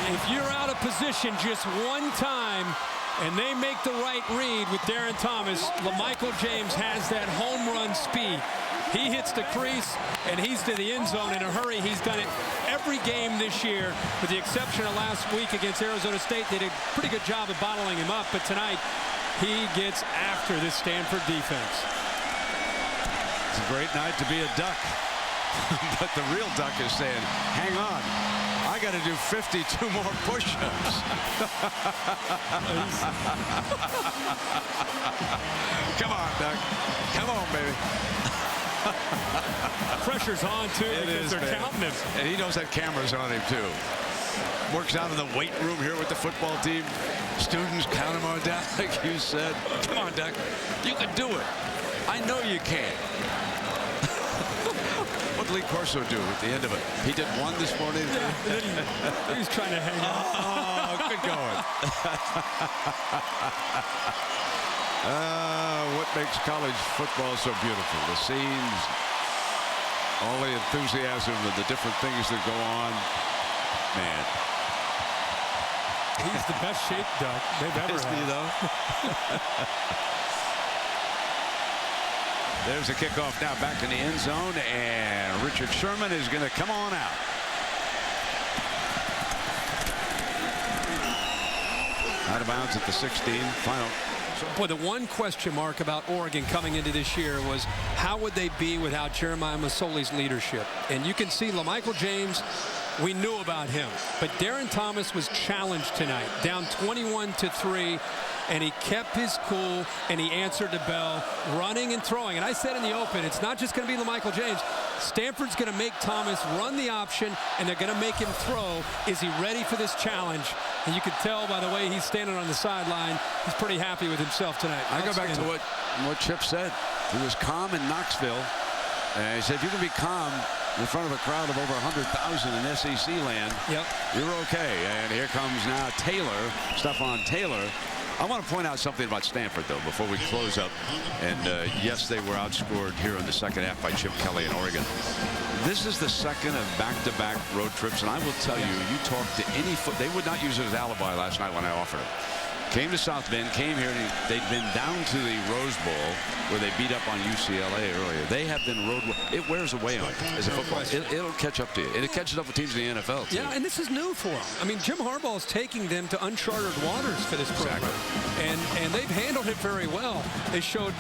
If you're out of position just one time and they make the right read with Derron Thomas, LaMichael James has that home run speed. He hits the crease and he's to the end zone in a hurry. He's done it every game this year, with the exception of last week against Arizona State. They did a pretty good job of bottling him up, but tonight he gets after this Stanford defense. It's a great night to be a Duck. But the real Duck is saying, hang on, I got to do 52 more push-ups. Come on, Duck. Come on, baby. Pressure's on, too, because they're counting him. And he knows that camera's on him, too. Works out in the weight room here with the football team. Students count him on down, like you said. Come on, Duck. You can do it. I know you can. What did Lee Corso do at the end of it? He did 1 this morning. He was trying to hang on. Oh, good going. What makes college football so beautiful? The scenes, all the enthusiasm, and the different things that go on. Man. He's the best shaped Duck they've ever had. Though? There's a kickoff now back in the end zone, and Richard Sherman is going to come on out. Out of bounds at the 16. Final. Boy, the one question mark about Oregon coming into this year was how would they be without Jeremiah Masoli's leadership? And you can see LaMichael James, we knew about him. But Derron Thomas was challenged tonight, down 21-3. And he kept his cool, and he answered the bell, running and throwing. And I said in the open, it's not just going to be LaMichael James. Stanford's going to make Thomas run the option, and they're going to make him throw. Is he ready for this challenge? And you can tell by the way he's standing on the sideline, he's pretty happy with himself tonight. I go back to what Chip said. He was calm in Knoxville. And he said, if you can be calm in front of a crowd of over 100,000 in SEC land, you're okay. And here comes now Taylor, Stephon Taylor. I want to point out something about Stanford, though, before we close up. And yes, they were outscored here in the second half by Chip Kelly in Oregon. This is the second of back-to-back road trips, and I will tell you, you talk to any they would not use it as alibi last night when I offered it. Came to South Bend, came here, and they'd been down to the Rose Bowl where they beat up on UCLA earlier. They have been road. It wears away on you as a football. It'll catch up to you, and it catches up with teams in the NFL too. Yeah, and this is new for them. I mean, Jim Harbaugh is taking them to uncharted waters for this program, and they've handled it very well. They showed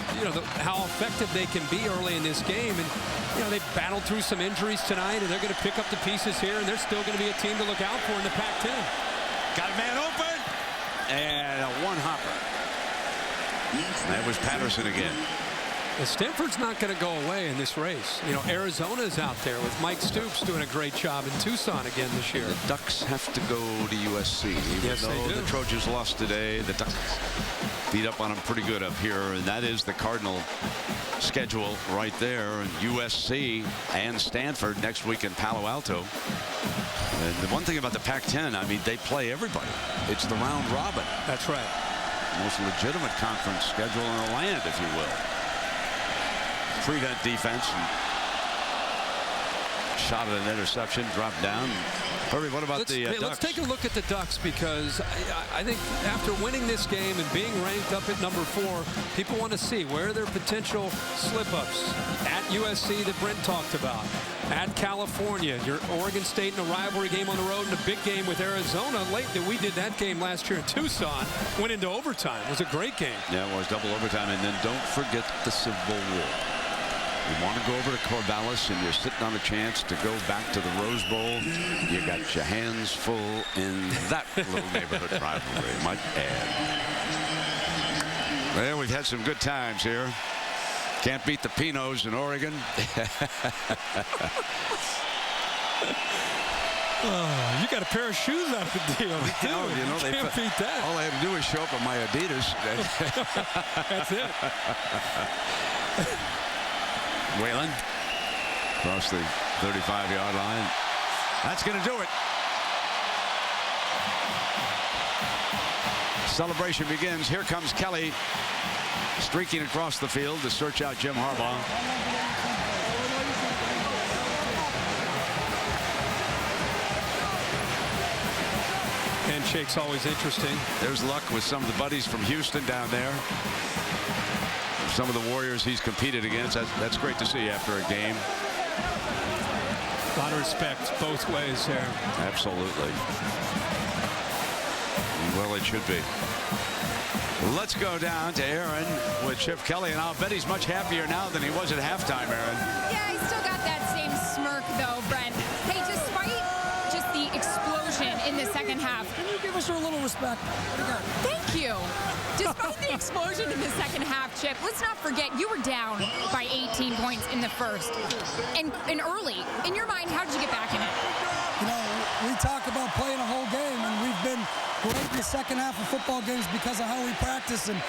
how effective they can be early in this game, and they battled through some injuries tonight, and they're going to pick up the pieces here, and they're still going to be a team to look out for in the Pac 10. Got a man open. And a one-hopper. That was Patterson again. Well, Stanford's not going to go away in this race. Arizona's out there with Mike Stoops doing a great job in Tucson again this year. The Ducks have to go to USC. Yes, they do. The Trojans lost today. The Ducks beat up on them pretty good up here, and that is the Cardinal schedule right there. And USC and Stanford next week in Palo Alto. And the one thing about the Pac 10, I mean, they play everybody. It's the round robin. That's right. Most legitimate conference schedule in the land, if you will. Prevent defense. And shot at an interception, dropped down. Hurry, what about the Ducks? Let's take a look at the Ducks, because I think after winning this game and being ranked up at number 4, people want to see where are their potential slip-ups. At USC that Brent talked about. At California, your Oregon State in a rivalry game on the road, and a big game with Arizona late. We did that game last year in Tucson. Went into overtime. It was a great game. Yeah, it was double overtime. And then don't forget the Civil War. You want to go over to Corvallis and you're sitting on a chance to go back to the Rose Bowl. You got your hands full in that little neighborhood rivalry, might add. Well, we've had some good times here. Can't beat the Pinos in Oregon. You got a pair of shoes out of the deal. They can't beat that. All I had to do was show up in my Adidas. That's it. Whalen across the 35-yard line. That's going to do it. Celebration begins. Here comes Kelly streaking across the field to search out Jim Harbaugh. Handshake's always interesting. There's Luck with some of the buddies from Houston down there. Some of the Warriors he's competed against. That's great to see after a game. A lot of respect both ways there. Absolutely. Well, it should be. Let's go down to Aaron with Chip Kelly, and I'll bet he's much happier now than he was at halftime, Aaron. Yeah, he's still got that same smirk, though, Brent. Hey, despite just the explosion in the second half. Can you give us a little respect? Thank you. Despite the explosion in the second half, Chip, let's not forget you were down by 18 points in the first. And early. In your mind, how did you get back in it? We talk about playing a whole game, and we've been great in the second half of football games because of how we practice. And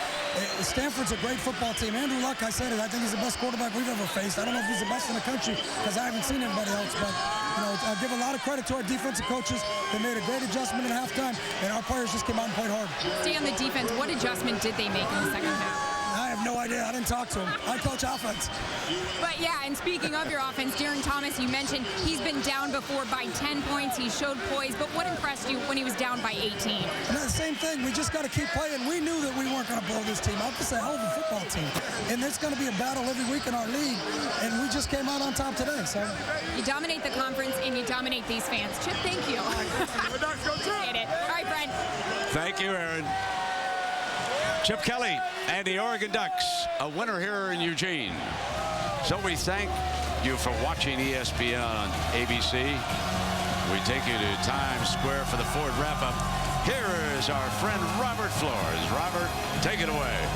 Stanford's a great football team. Andrew Luck, I said it, I think he's the best quarterback we've ever faced. I don't know if he's the best in the country because I haven't seen anybody else, but I give a lot of credit to our defensive coaches. They made a great adjustment at halftime, and our players just came out and played hard. Stay on the defense. What adjustment did they make in the second half? I have no idea. I didn't talk to him. I coach offense. But yeah, and speaking of your offense, Derron Thomas, you mentioned he's been down before by 10 points. He showed poise, but what impressed you when he was down by 18? The same thing. We just got to keep playing. We knew that we weren't going to blow this team out. This is a hell of a football team. And there's going to be a battle every week in our league. And we just came out on top today. So you dominate the conference and you dominate these fans. Chip, thank you. Appreciate it. All right, Brent. Thank you, Aaron. Chip Kelly and the Oregon Ducks, a winner here in Eugene. So we thank you for watching ESPN on ABC. We take you to Times Square for the Ford wrap-up. Here is our friend Robert Flores. Robert, take it away.